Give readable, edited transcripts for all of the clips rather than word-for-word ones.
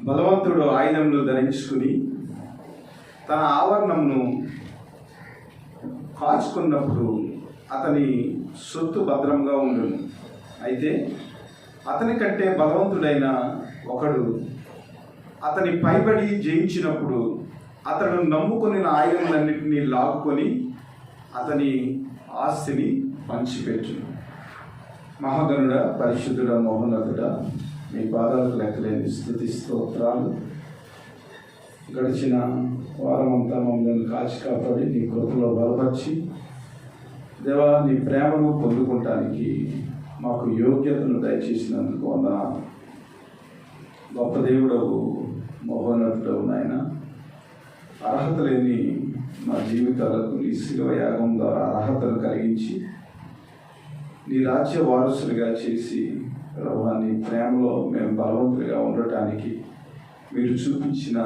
బలవంతుడు ఆయుధములు ధరించుకుని తన ఆవరణమును కాచుకున్నప్పుడు అతని సొత్తు భద్రంగా ఉండును. అయితే అతని కంటే బలవంతుడైన ఒకడు అతని పైబడి జయించినప్పుడు అతడు నమ్ముకొని ఆయుధములన్నింటినీ లాక్కొని అతని ఆస్తిని పంచిపెట్టును. మహాగణుడ, పరిశుద్ధుడ, మహోన్నతుడ, మీ పాదాలకు లెక్కలేని స్తుతి స్తోత్రాలు. గడిచిన వారమంతా మమ్మల్ని కాచి కాపాడి నీ కృపలో బలపరిచి దేవా, నీ ప్రేమను పొందుకోవటానికి మాకు యోగ్యతను దయచేసినందుకు వందనాలు. గొప్ప దేవుడవు, మహోన్నతుడవు నాయన. అర్హత లేని మా జీవితాలకు నీ శిలువ యాగం ద్వారా అర్హతను కలిగించి నీ రాజ్య వారసులుగా చేసి ప్రభువా, నీ ప్రేమలో మేము బలవంతులుగా ఉండటానికి మీరు చూపించిన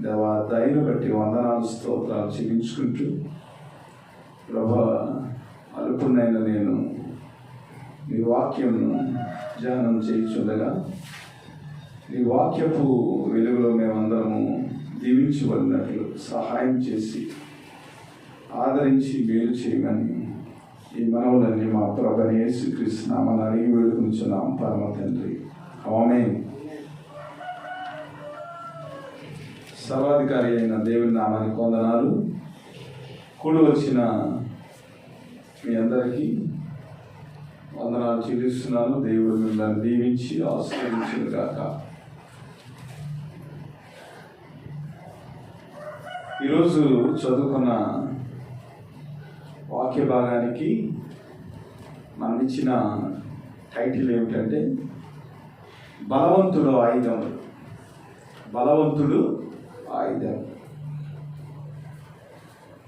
దేవా దయను బట్టి వందనాలు స్తోత్రాలు చెల్లించుకుంటూ ప్రభువా, అల్పునైన నేను నీ వాక్యంను ధ్యానం చేయించుండగా నీ వాక్యపు వెలుగులో మేమందరము దీవించబడినట్లు సహాయం చేసి ఆదరించి మేలు చేయమని ఈ మనవులన్నీ మా ప్రభువైన యేసుక్రీస్తు నామమున అడిగి వేడుకొనుచున్నాం పరమ తండ్రి, ఆమేన్. సర్వాధికారి అయిన దేవుని నామానికి వందనాలు. కూడి వచ్చిన మీ అందరికీ వందనాలు చెల్లిస్తున్నాను. దేవుడు మిమ్మల్ని దీవించి ఆశీర్వదించును గాక. ఈరోజు చదువుకున్న వాక్య భాగానికి మనం ఇచ్చిన టైటిల్ ఏమిటంటే బలవంతుడు ఆయుధములు. బలవంతుడు ఆయుధం.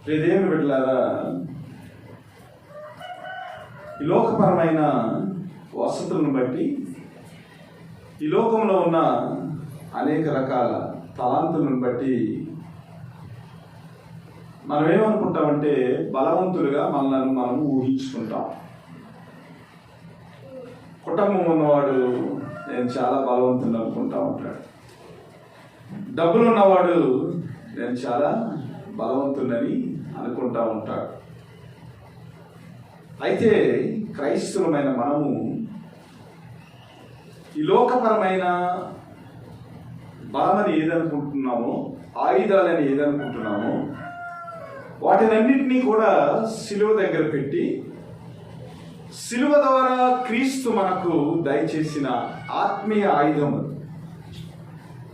దేవుని బిడ్డలారా, ఈ లోకపరమైన వసతులను బట్టి ఈ లోకంలో ఉన్న అనేక రకాల తలాంతులను బట్టి మనం ఏమనుకుంటామంటే బలవంతులుగా మనల్ని మనం ఊహించుకుంటాం. కుటుంబం ఉన్నవాడు నేను చాలా బలవంతుని అనుకుంటా ఉంటాడు. డబ్బులు ఉన్నవాడు నేను చాలా బలవంతునని అనుకుంటా ఉంటాడు. అయితే క్రైస్తవులమైన మనము ఈ లోకపరమైన బలమని ఏదనుకుంటున్నామో, ఆయుధాలని ఏదనుకుంటున్నామో వాటినన్నింటినీ కూడా సిలువ దగ్గర పెట్టి సిలువ ద్వారా క్రీస్తు మనకు దయచేసిన ఆత్మీయ ఆయుధములు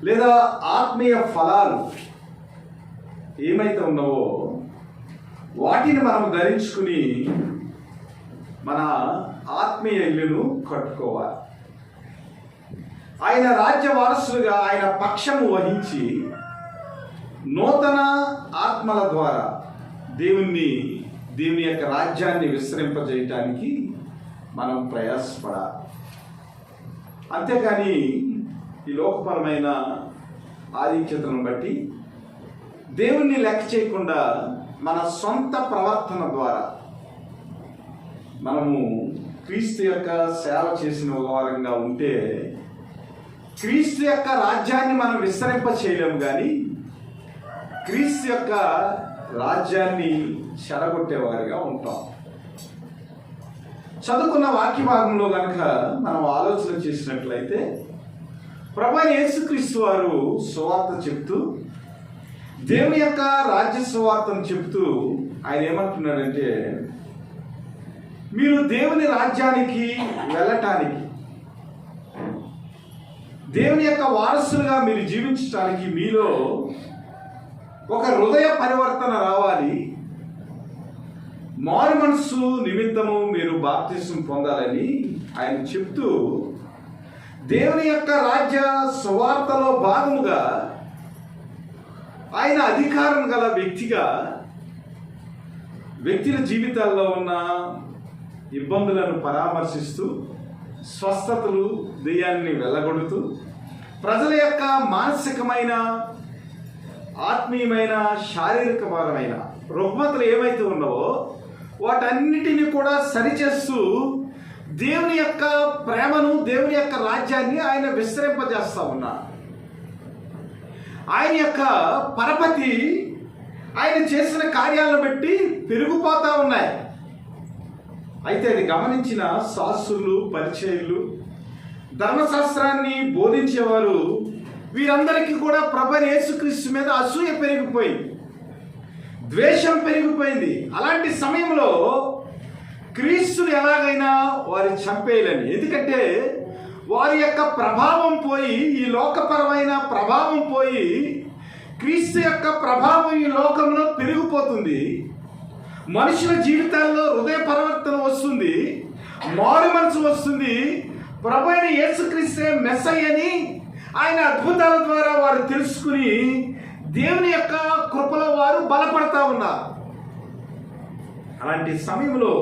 లేదా ఆత్మీయ ఫలాలు ఏమైతే ఉన్నావో వాటిని మనం ధరించుకుని మన ఆత్మీయ ఇల్లును కట్టుకోవాలి. ఆయన రాజ్య వారసులుగా ఆయన పక్షము వహించి నూతన ఆత్మల ద్వారా దేవుని యొక్క రాజ్యాన్ని విస్తరింపజేయటానికి మనం ప్రయాసపడాలి. అంతేకాని ఈ లోకపరమైన ఆధిక్యతను బట్టి దేవుణ్ణి లెక్క చేయకుండా మన సొంత ప్రవర్తన ద్వారా మనము క్రీస్తు యొక్క సేవ చేసిన వారంగా ఉంటే క్రీస్తు యొక్క రాజ్యాన్ని మనం విస్తరింప చేయలేము, కానీ క్రీస్తు యొక్క రాజ్యాన్ని చెడగొట్టేవారిగా ఉంటాం. చదువుకున్న వాక్య భాగంలో కనుక మనం ఆలోచన చేసినట్లయితే ప్రభువైన యేసుక్రీస్తు వారు సువార్త చెప్తూ దేవుని యొక్క రాజ్య సువార్తను చెప్తూ ఆయన ఏమంటున్నాడంటే, మీరు దేవుని రాజ్యానికి వెళ్ళటానికి, దేవుని యొక్క వారసులుగా మీరు జీవించడానికి మీలో ఒక హృదయ పరివర్తన రావాలి. మారు మనస్సు నిమిత్తము మీరు బాప్తిసం పొందాలని ఆయన చెప్తూ దేవుని యొక్క రాజ్య సువార్తలో భాగముగా ఆయన అధికారం గల వ్యక్తుల జీవితాల్లో ఉన్న ఇబ్బందులను పరామర్శిస్తూ స్వస్థతలు, దెయ్యాన్ని వెళ్ళగొడుతూ ప్రజల యొక్క మానసికమైన, ఆత్మీయమైన, శారీరకపరమైన రుగ్మతలు ఏమైతే ఉన్నావో వాటన్నిటిని కూడా సరిచేస్తూ దేవుని యొక్క ప్రేమను, దేవుని యొక్క రాజ్యాన్ని ఆయన విస్తరింపజేస్తా ఉన్నారు. ఆయన యొక్క పరపతి ఆయన చేసిన కార్యాలను బట్టి పెరిగిపోతా ఉన్నాయి. అయితే అది గమనించిన శాస్త్రులు, పరిచయులు, ధర్మశాస్త్రాన్ని బోధించేవారు వీరందరికీ కూడా ప్రభువైన యేసుక్రీస్తు మీద అసూయ పెరిగిపోయింది, ద్వేషం పెరిగిపోయింది. అలాంటి సమయంలో క్రీస్తుని ఎలాగైనా వారి చంపేయాలని, ఎందుకంటే వారి యొక్క ప్రభావం పోయి, ఈ లోకపరమైన ప్రభావం పోయి క్రీస్తు యొక్క ప్రభావం ఈ లోకంలో పెరిగిపోతుంది. మనుషుల జీవితాల్లో హృదయ పరివర్తన వస్తుంది, మారు మనసు వస్తుంది. ప్రభువైన యేసుక్రీస్తే మెస్సయ్యని ఆయన అద్భుతాల ద్వారా వారు తెలుసుకుని దేవుని యొక్క కృపలో వారు బలపడతా ఉన్నారు. అలాంటి సమయంలో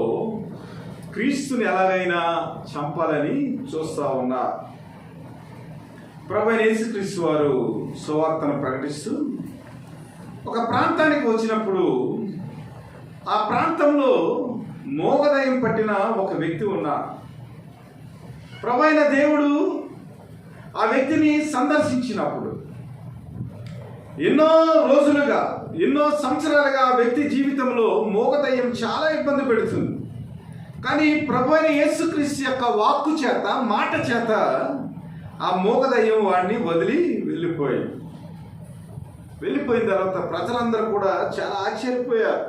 క్రీస్తుని ఎలాగైనా చంపాలని చూస్తూ ఉన్నారు. ప్రభువైన యేసుక్రీస్తు వారు సువార్తను ప్రకటిస్తూ ఒక ప్రాంతానికి వచ్చినప్పుడు ఆ ప్రాంతంలో మోగదయం పట్టిన ఒక వ్యక్తి ఉన్నాడు. ప్రభువైన దేవుడు ఆ వ్యక్తిని సందర్శించినప్పుడు ఎన్నో రోజులుగా, ఎన్నో సంవత్సరాలుగా ఆ వ్యక్తి జీవితంలో మోగదయ్యం చాలా ఇబ్బంది పెడుతుంది. కానీ ప్రభువైన యేసుక్రీస్తు యొక్క వాక్కు చేత, మాట చేత ఆ మోగదయ్యం వాడిని వదిలి వెళ్ళిపోయిన తర్వాత ప్రజలందరూ కూడా చాలా ఆశ్చర్యపోయారు.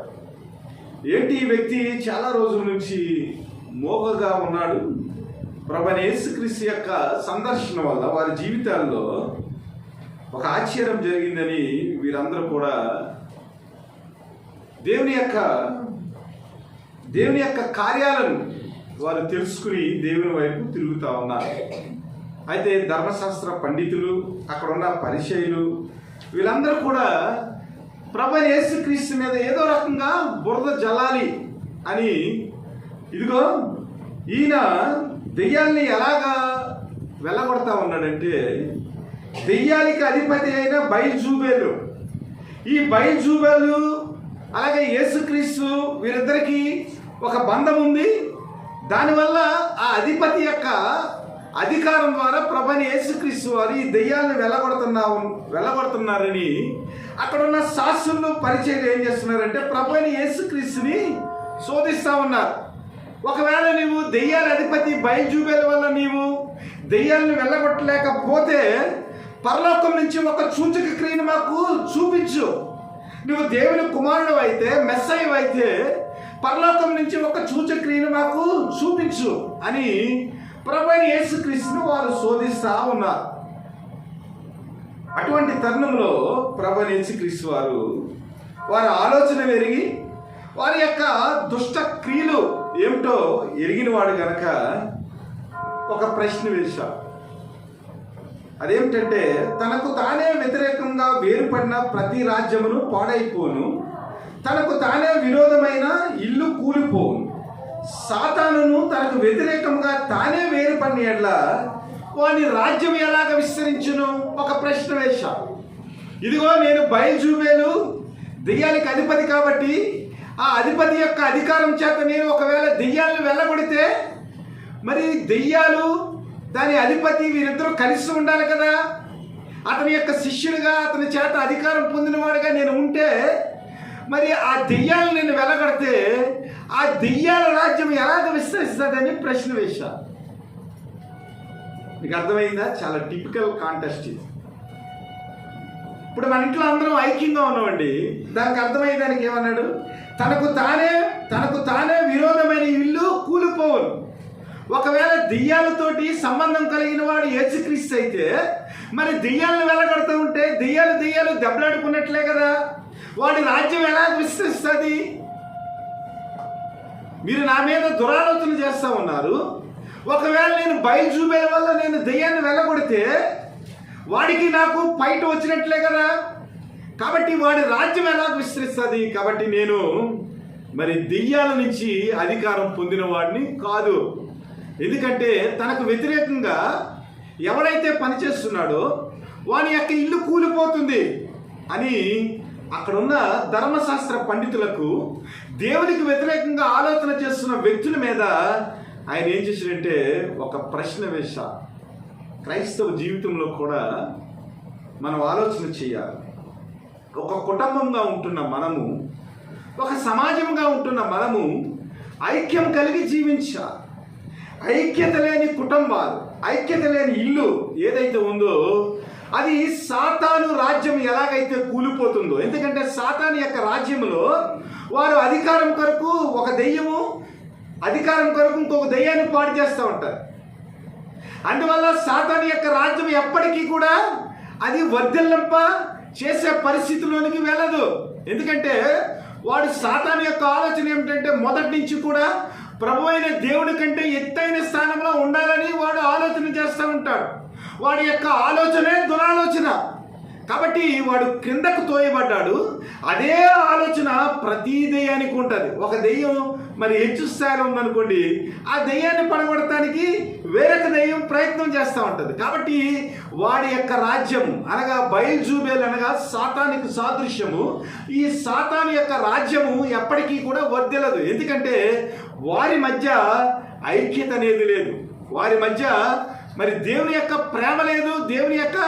ఏంటి ఈ వ్యక్తి చాలా రోజుల నుంచి మోగగా ఉన్నాడు? ప్రభువైన యేసుక్రీస్తు యొక్క సందర్శన వల్ల వారి జీవితాల్లో ఒక ఆశ్చర్యం జరిగిందని వీరందరూ కూడా దేవుని యొక్క కార్యాలను వారు తెలుసుకుని దేవుని వైపు తిరుగుతూ ఉన్నారు. అయితే ధర్మశాస్త్ర పండితులు, అక్కడ ఉన్న పరిచయులు, వీళ్ళందరూ కూడా ప్రభువైన యేసుక్రీస్తు మీద ఏదో రకంగా బురద జల్లాలి అని, ఇదిగో ఈయన దెయ్యాల్ని ఎలాగా వెళ్ళగొడతా ఉన్నాడంటే, దెయ్యాలకి అధిపతి అయిన బయల్జూబేలు, ఈ బయల్జూబేలు అలాగే యేసుక్రీస్తు వీరిద్దరికి ఒక బంధం ఉంది. దానివల్ల ఆ అధిపతి యొక్క అధికారం ద్వారా ప్రభువైన యేసుక్రీస్తు వారు ఈ దెయ్యాలను వెళ్ళగొడుతున్నారని అక్కడ ఉన్న శాస్త్రులు, పరిచయులు ఏం చేస్తున్నారంటే ప్రభువైన యేసుక్రీస్తుని శోధిస్తూ ఉన్నారు. ఒకవేళ నీవు దెయ్యాల అధిపతి బయల్జూబేల వల్ల నీవు దెయ్యాలను వెళ్ళగొట్టలేకపోతే పరలోకం నుంచి ఒక సూచక క్రియను మాకు చూపించు. నువ్వు దేవుని కుమారుడు అయితే, మెస్సయ్య అయితే పరలోకం నుంచి ఒక సూచక క్రియను మాకు చూపించు అని ప్రభువైన యేసుక్రీస్తును వారు శోధిస్తూ ఉన్నారు. అటువంటి తరుణంలో ప్రభువైన యేసుక్రీస్తు వారి ఆలోచన ఎరిగి వారి యొక్క దుష్ట క్రియలు ఏమిటో ఎరిగినవాడు గనక ఒక ప్రశ్న వేశాడు. అదేమిటంటే, తనకు తానే వ్యతిరేకంగా వేరుపడిన ప్రతి రాజ్యమును పాడైపోను, తనకు తానే విరోధమైన ఇల్లు కూలిపోను. సాతానును తనకు వ్యతిరేకంగా తానే వేరుపడిన ఎడ్ల వాని రాజ్యం ఎలాగ విస్తరించును? ఒక ప్రశ్న వేశాడు. ఇదిగో నేను బయల్జూబేలు దెయ్యానికి అధిపతి కాబట్టి ఆ అధిపతి యొక్క అధికారం చేత నేను ఒకవేళ దెయ్యాలను వెళ్ళగొడితే మరి దెయ్యాలు, దాని అధిపతి వీరిద్దరూ కలిసి ఉండాలి కదా. అతని యొక్క శిష్యుడిగా, అతని చేత అధికారం పొందినవాడిగా నేను ఉంటే మరి ఆ దెయ్యాలను నేను వెళ్ళగొడితే ఆ దెయ్యాల రాజ్యం ఎలాగ విస్తరిస్తుందని ప్రశ్న వేశా. మీకు అర్థమైందా? చాలా టిపికల్ కాంటెస్ట్ ఇది. ఇప్పుడు మన ఇంట్లో అందరం ఐక్యంగా ఉన్నామండి. దానికి అర్థమయ్యే దానికి ఏమన్నాడు? తనకు తానే విరోధమైన ఇల్లు కూలిపోవును. ఒకవేళ దెయ్యాలతోటి సంబంధం కలిగిన వాడు యేసుక్రీస్తు అయితే మరి దెయ్యాలను వెళ్ళగొడుతూ ఉంటే దెయ్యాలు దెబ్బలాడుకున్నట్లే కదా. వాడి రాజ్యం ఎలా విస్తరిస్తుంది? మీరు నా మీద దురాలోచన చేస్తూ ఉన్నారు. ఒకవేళ నేను బయల్జూబేల వల్ల నేను దెయ్యాన్ని వెళ్ళగొడితే వాడికి నాకు ఫైట్ వచ్చినట్లే కదా. కాబట్టి వాడి రాజ్యం ఎలా విస్తరిస్తుంది? కాబట్టి నేను మరి దెయ్యాల నుంచి అధికారం పొందిన వాడిని కాదు. ఎందుకంటే తనకు వ్యతిరేకంగా ఎవడైతే పనిచేస్తున్నాడో వాని యొక్క ఇల్లు కూలిపోతుంది అని అక్కడున్న ధర్మశాస్త్ర పండితులకు, దేవునికి వ్యతిరేకంగా ఆలోచన చేస్తున్న వ్యక్తుల మీద ఆయన ఏం చేశాడంటే ఒక ప్రశ్న వేశా. క్రైస్తవ జీవితంలో కూడా మనం ఆలోచన చేయాలి. ఒక కుటుంబంగా ఉంటున్న మనము, ఒక సమాజంగా ఉంటున్న మనము ఐక్యం కలిగి జీవించాలి. ఐక్యత లేని కుటుంబాలు, ఐక్యత లేని ఇల్లు ఏదైతే ఉందో అది సాతాను రాజ్యం ఎలాగైతే కూలిపోతుందో. ఎందుకంటే సాతాను యొక్క రాజ్యంలో వారు అధికారం కొరకు ఒక దెయ్యము, అధికారం కొరకు ఇంకొక దెయ్యాన్ని పాడు చేస్తూ ఉంటారు. అందువల్ల సాతాను యొక్క రాజ్యం ఎప్పటికీ కూడా అది వర్ధిల్లింప చేసే పరిస్థితిలోనికి వెళ్ళదు. ఎందుకంటే వాడు సాతాను యొక్క ఆలోచన ఏమిటంటే మొదటి నుంచి కూడా ప్రభు అయిన దేవుడి కంటే ఎత్తైన స్థానంలో ఉండాలని వాడు ఆలోచన చేస్తూ ఉంటాడు. వాడి యొక్క ఆలోచనే దురాలోచన. కాబట్టి వాడు క్రిందకు తోయబడ్డాడు. అదే ఆలోచన ప్రతి దెయ్యానికి ఉంటుంది. ఒక దెయ్యం మరి హెచ్చు స్థాయిలో ఉందనుకోండి, ఆ దెయ్యాన్ని పడగొడటానికి వేరొక దెయ్యం ప్రయత్నం చేస్తూ ఉంటుంది. కాబట్టి వాడి యొక్క రాజ్యం అనగా బయల్జూబేల్ అనగా సాతానికి సాదృశ్యము. ఈ సాతాను యొక్క రాజ్యము ఎప్పటికీ కూడా వర్ధిల్లదు. ఎందుకంటే వారి మధ్య ఐక్యత అనేది లేదు. వారి మధ్య మరి దేవుని యొక్క ప్రేమ లేదు, దేవుని యొక్క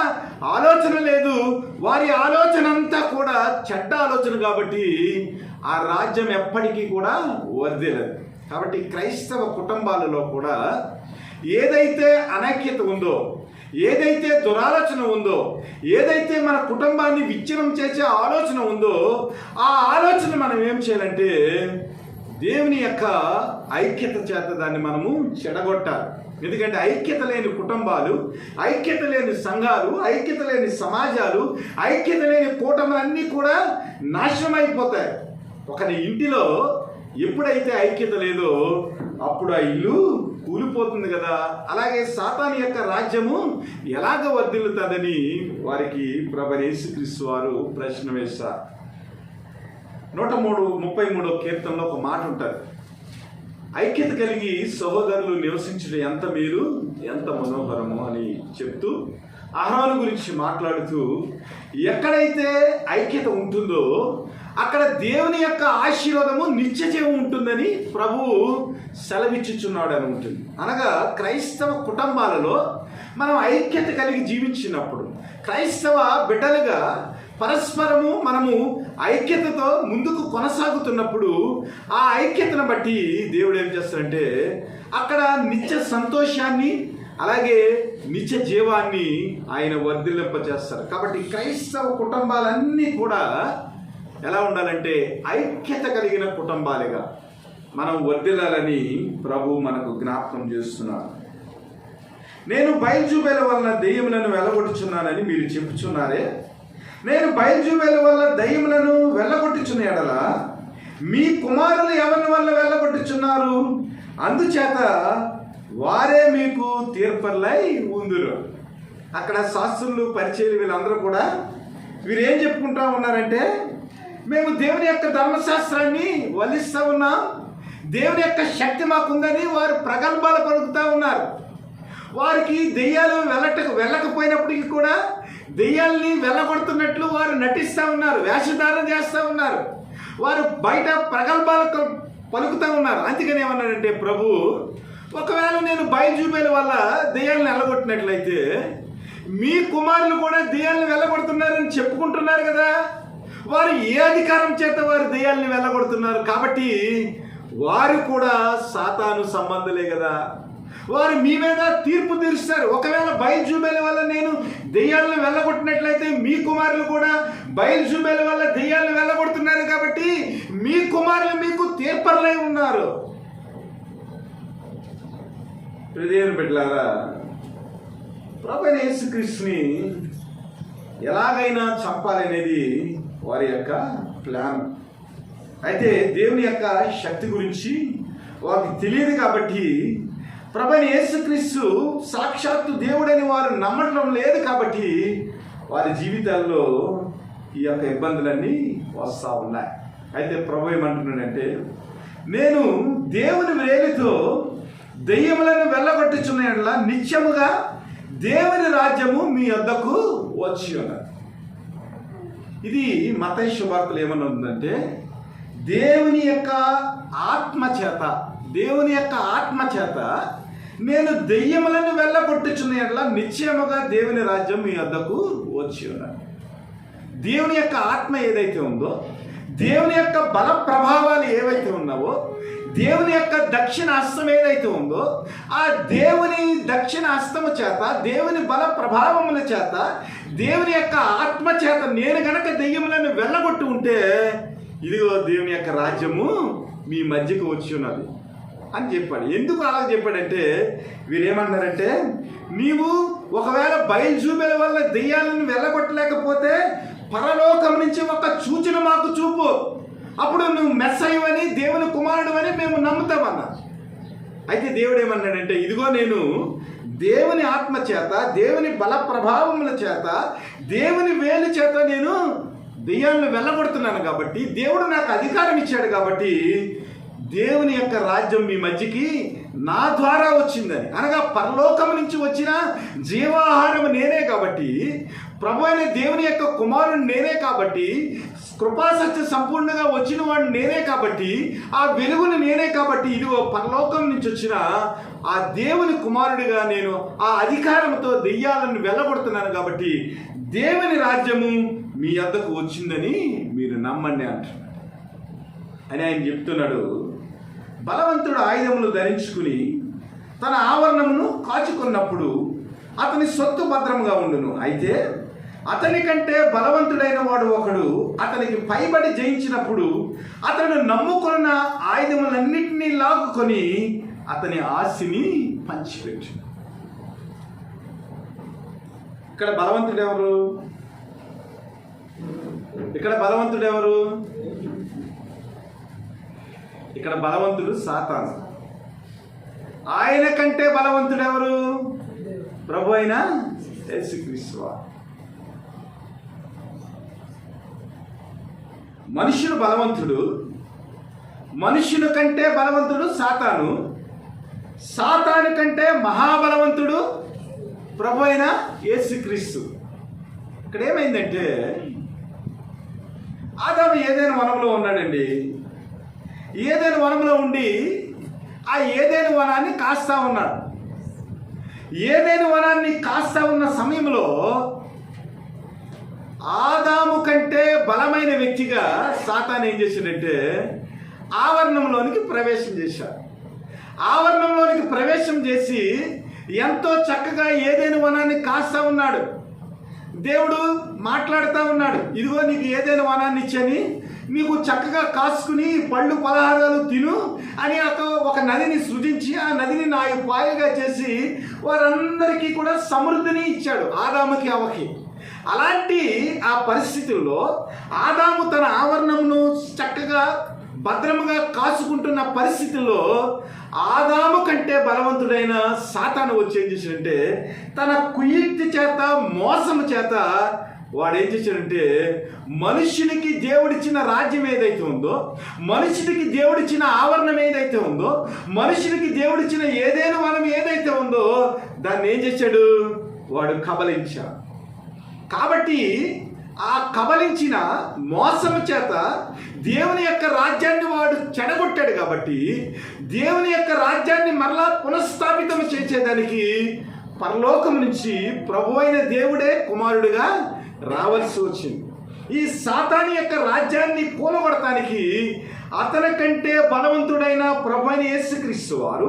ఆలోచన లేదు. వారి ఆలోచన అంతా కూడా చెడ్డ ఆలోచన. కాబట్టి ఆ రాజ్యం ఎప్పటికీ కూడా వర్ధిల్లదు. కాబట్టి క్రైస్తవ కుటుంబాలలో కూడా ఏదైతే అనైక్యత ఉందో, ఏదైతే దురాలోచన ఉందో, ఏదైతే మన కుటుంబాన్ని విచ్ఛిన్నం చేసే ఆలోచన ఉందో, ఆ ఆలోచన మనం ఏం చేయాలంటే దేవుని యొక్క ఐక్యత చేత దాన్ని మనము చెడగొట్టాలి. ఎందుకంటే ఐక్యత లేని కుటుంబాలు, ఐక్యత లేని సంఘాలు, ఐక్యత లేని సమాజాలు, ఐక్యత లేని కూటములన్నీ కూడా నాశనం అయిపోతాయి. ఒకరి ఇంటిలో ఎప్పుడైతే ఐక్యత లేదో అప్పుడు ఆ ఇల్లు కూలిపోతుంది కదా. అలాగే సాతాను యొక్క రాజ్యము ఎలాగ వర్ధిల్లుతుందని వారికి ప్రభువైన యేసుక్రీస్తు వారు ప్రశ్న వేశారు. 133వ కీర్తనలో ఒక మాట ఉంటుంది. ఐక్యత కలిగి సహోదరులు నివసించడం ఎంత మేలు, ఎంత మనోహరము అని చెప్తూ అహరోను గురించి మాట్లాడుతూ ఎక్కడైతే ఐక్యత ఉంటుందో అక్కడ దేవుని యొక్క ఆశీర్వాదము నిత్యజీవం ఉంటుందని ప్రభువు సెలవిచ్చుచున్నాడు అని ఉంటుంది. అనగా క్రైస్తవ కుటుంబాలలో మనం ఐక్యత కలిగి జీవించినప్పుడు, క్రైస్తవ బిడ్డలుగా పరస్పరము మనము ఐక్యతతో ముందుకు కొనసాగుతున్నప్పుడు ఆ ఐక్యతను బట్టి దేవుడు ఏం చేస్తాడంటే అక్కడ నిత్య సంతోషాన్ని అలాగే నిత్య జీవాన్ని ఆయన వర్ధిల్లింపజేస్తారు. కాబట్టి క్రైస్తవ కుటుంబాలన్నీ కూడా ఎలా ఉండాలంటే ఐక్యత కలిగిన కుటుంబాలుగా మనం వర్ధిల్లాలని ప్రభు మనకు జ్ఞాపకం చేస్తున్నారు. నేను బయల్జూబేల వలన దెయ్యములను వెళ్ళగొట్టుచున్నానని మీరు చెప్పుచున్నారే. నేను బయల్జూబేల వల్ల దయ్యములను వెళ్ళగొట్టుచున్న ఎడల మీ కుమారులు ఎవరి వల్ల వెళ్ళగొట్టుచున్నారు? అందుచేత వారే మీకు తీర్పర్లై ఉందురు. అక్కడ శాస్త్రులు, పరిచయులు వీళ్ళందరూ కూడా వీరేం చెప్పుకుంటా ఉన్నారంటే మేము దేవుని యొక్క ధర్మశాస్త్రాన్ని వల్లిస్తూ ఉన్నాం, దేవుని యొక్క శక్తి మాకుందని వారు ప్రగల్భాలు పలుకుతూ ఉన్నారు. వారికి దెయ్యాలు వెళ్ళకపోయినప్పటికీ కూడా దెయ్యాల్ని వెళ్ళగొడుతున్నట్లు వారు నటిస్తూ ఉన్నారు, వేషధారణ చేస్తూ ఉన్నారు, వారు బయట ప్రగల్భాలు పలుకుతూ ఉన్నారు. అందుకని ఏమన్నాడంటే ప్రభు, ఒకవేళ నేను బయల్జూబేల వల్ల దెయ్యాలను వెళ్ళగొట్టినట్లయితే మీ కుమారులు కూడా దెయ్యాలను వెళ్ళగొడుతున్నారని చెప్పుకుంటున్నారు కదా. వారు ఏ అధికారం చేత వారు దెయ్యాలని వెళ్ళగొడుతున్నారు? కాబట్టి వారు కూడా సాతాను సంబంధులే కదా. వారు మీ మీద తీర్పు తీరుస్తారు. ఒకవేళ బయల్జూబేల వల్ల నేను దెయ్యాలను వెళ్ళగొట్టినట్లయితే మీ కుమారులు కూడా బయల్జూబేల వల్ల దెయ్యాలను వెళ్ళగొడుతున్నారు కాబట్టి మీ కుమారులు మీకు తీర్పర్లై ఉన్నారు. దేవుని బిడ్డలారా, ప్రభువైన యేసుక్రీస్తుని ఎలాగైనా చంపాలనేది వారి యొక్క ప్లాన్. అయితే దేవుని యొక్క శక్తి గురించి వారికి తెలియదు కాబట్టి ప్రభువైన యేసుక్రీస్తు సాక్షాత్తు దేవుడని వారు నమ్మటం లేదు కాబట్టి వారి జీవితాల్లో ఈ యొక్క ఇబ్బందులన్నీ వస్తూ ఉన్నాయి. అయితే ప్రభు ఏమంటున్నాడంటే నేను దేవుని వేలితో దెయ్యములను వెళ్ళగొట్టుచున్న యెడల నిత్యముగా దేవుని రాజ్యము మీ వద్దకు వచ్చి ఉన్నది. ఇది మత్తయి శుభవార్తలు ఏమన్నా ఉందంటే దేవుని యొక్క ఆత్మ చేత నేను దెయ్యములను వెళ్ళగొట్టుచున్న యెడల నిశ్చయముగా దేవుని రాజ్యం మీ వద్దకు వచ్చి ఉన్నది. దేవుని యొక్క ఆత్మ ఏదైతే ఉందో, దేవుని యొక్క బల ప్రభావాలు ఏవైతే ఉన్నావో, దేవుని యొక్క దక్షిణ హస్తం ఏదైతే ఉందో, ఆ దేవుని దక్షిణ హస్తము చేత, దేవుని బల ప్రభావముల చేత, దేవుని యొక్క ఆత్మ చేత నేను గనక దెయ్యములను వెళ్ళగొట్టి ఉంటే, ఇదిగో దేవుని యొక్క రాజ్యము మీ మధ్యకు వచ్చి ఉన్నది అని చెప్పాడు. ఎందుకు అలా చెప్పాడంటే, వీరేమన్నారంటే, నీవు ఒకవేళ బయలుచూపే వల్ల దెయ్యాలను వెళ్ళగొట్టలేకపోతే పరలోకం నుంచి ఒక సూచన మాకు చూపు, అప్పుడు నువ్వు మెస్సయ్యవని, దేవుని కుమారుడు అని మేము నమ్ముతామన్నా. అయితే దేవుడు ఏమన్నాడంటే, ఇదిగో నేను దేవుని ఆత్మ చేత, దేవుని బల ప్రభావముల చేత, దేవుని వేలు చేత నేను దెయ్యాలను వెళ్ళగొడుతున్నాను కాబట్టి, దేవుడు నాకు అధికారం ఇచ్చాడు కాబట్టి, దేవుని యొక్క రాజ్యం మీ మధ్యకి నా ద్వారా వచ్చిందని, అనగా పరలోకం నుంచి వచ్చిన జీవాహారం నేనే కాబట్టి, ప్రభు అయిన దేవుని యొక్క కుమారుడు నేనే కాబట్టి, కృపాసత్య సంపూర్ణంగా వచ్చిన వాడు నేనే కాబట్టి, ఆ వెలుగుని నేనే కాబట్టి, ఇదిగో పరలోకం నుంచి వచ్చిన ఆ దేవుని కుమారుడిగా నేను ఆ అధికారంతో దెయ్యాలను వెళ్ళగొడుతున్నాను కాబట్టి, దేవుని రాజ్యము మీ వద్దకు వచ్చిందని మీరు నమ్మండి అంటున్నాడు అని ఆయన చెప్తున్నాడు. బలవంతుడు ఆయుధములు ధరించుకుని తన ఆవరణమును కాచుకున్నప్పుడు అతని సొత్తు భద్రంగా ఉండును. అయితే అతని కంటే బలవంతుడైన వాడు ఒకడు అతనికి పైబడి జయించినప్పుడు అతను నమ్ముకున్న ఆయుధములన్నింటినీ లాగుకొని అతని ఆస్తిని పంచిపెట్టు. ఇక్కడ బలవంతుడు ఎవరు? ఇక్కడ బలవంతుడు ఎవరు? ఇక్కడ బలవంతుడు సాతాను. ఆయన కంటే బలవంతుడు ఎవరు? ప్రభు అయిన యేసుక్రీస్తు. మనుష్యుడు బలవంతుడు, మనుష్యుని కంటే బలవంతుడు సాతాను, సాతాను కంటే మహాబలవంతుడు ప్రభు అయిన యేసుక్రీస్తు. ఇక్కడ ఏమైందంటే, ఆదాము ఏదైనా వనంలో ఉన్నాడండి. ఏదైనా వనంలో ఉండి ఆ ఏదైనా వనాన్ని కాస్తా ఉన్నాడు. ఏదైనా వనాన్ని కాస్తా ఉన్న సమయంలో ఆదాము కంటే బలమైన వ్యక్తిగా సాతాను ఏం చేశాడంటే ఆవరణంలోనికి ప్రవేశం చేశాడు. ఆవరణంలోనికి ప్రవేశం చేసి ఎంతో చక్కగా ఏదైనా వనాన్ని కాస్తా ఉన్నాడు. దేవుడు మాట్లాడుతూ ఉన్నాడు, ఇదిగో నీకు ఏదైనా వనాన్ని ఇచ్చని, నీకు చక్కగా కాసుకుని పళ్ళు పలహారాలు తిను అని ఒక నదిని సృజించి ఆ నదిని 4 పాయలుగా చేసి వారందరికీ కూడా సమృద్ధిని ఇచ్చాడు, ఆదాముకి అవ్వకి. అలాంటి ఆ పరిస్థితుల్లో ఆదాము తన ఆవరణమును చక్కగా భద్రముగా కాచుకుంటున్న పరిస్థితుల్లో ఆదాము కంటే బలవంతుడైన సాతాను వచ్చి ఏం చేశాడంటే తన కుయుక్తి చేత, మోసము చేత వాడు ఏం చేశాడంటే మనుష్యునికి దేవుడిచ్చిన రాజ్యం ఏదైతే ఉందో, మనుషుడికి దేవుడిచ్చిన ఆవరణం ఏదైతే ఉందో, మనుషుడికి దేవుడిచ్చిన ఏదైనా వనం ఏదైతే ఉందో దాన్ని ఏం చేశాడు? వాడు కబలించాడు. కాబట్టి ఆ కబలించిన మోసము చేత దేవుని యొక్క రాజ్యాన్ని వాడు చెడగొట్టాడు. కాబట్టి దేవుని యొక్క రాజ్యాన్ని మరలా పునఃస్థాపితం చేసేదానికి పరలోకం నుంచి ప్రభు అయిన దేవుడే కుమారుడిగా రావాల్సి వచ్చింది. ఈ సాతాను యొక్క రాజ్యాన్ని కూలగొడటానికి అతని కంటే బలవంతుడైన ప్రభు అయిన యేసుక్రీస్తు వారు,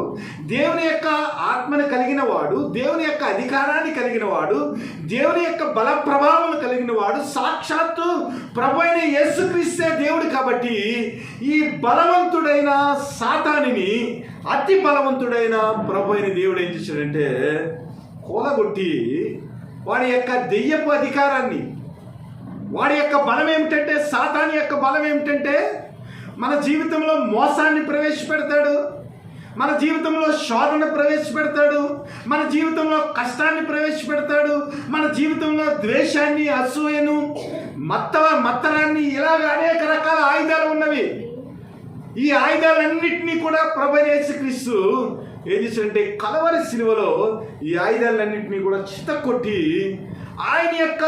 దేవుని యొక్క ఆత్మను కలిగిన వాడు, దేవుని యొక్క అధికారాన్ని కలిగిన వాడు, దేవుని యొక్క బల ప్రభావం కలిగిన వాడు, సాక్షాత్తు ప్రభు అయిన యేసుక్రీస్తే దేవుడు. కాబట్టి ఈ బలవంతుడైన సాతానుని అతి బలవంతుడైన ప్రభు అయిన దేవుడు ఏం చేశాడంటే కూలగొట్టి వాడి యొక్క దెయ్యపు అధికారాన్ని, వాడి యొక్క బలం ఏమిటంటే, సాతాను యొక్క బలం ఏమిటంటే మన జీవితంలో మోసాన్ని ప్రవేశపెడతాడు, మన జీవితంలో శోధన ప్రవేశపెడతాడు, మన జీవితంలో కష్టాన్ని ప్రవేశపెడతాడు, మన జీవితంలో ద్వేషాన్ని, అసూయను, మత్తరాన్ని, ఇలాగ అనేక రకాల ఆయుధాలు ఉన్నవి. ఈ ఆయుధాలన్నింటినీ కూడా ప్రభు యేసుక్రీస్తు ఏం చేశాడంటే కలవరి సిలువలో ఈ ఆయుధాలన్నింటినీ కూడా చితకొట్టి ఆయన యొక్క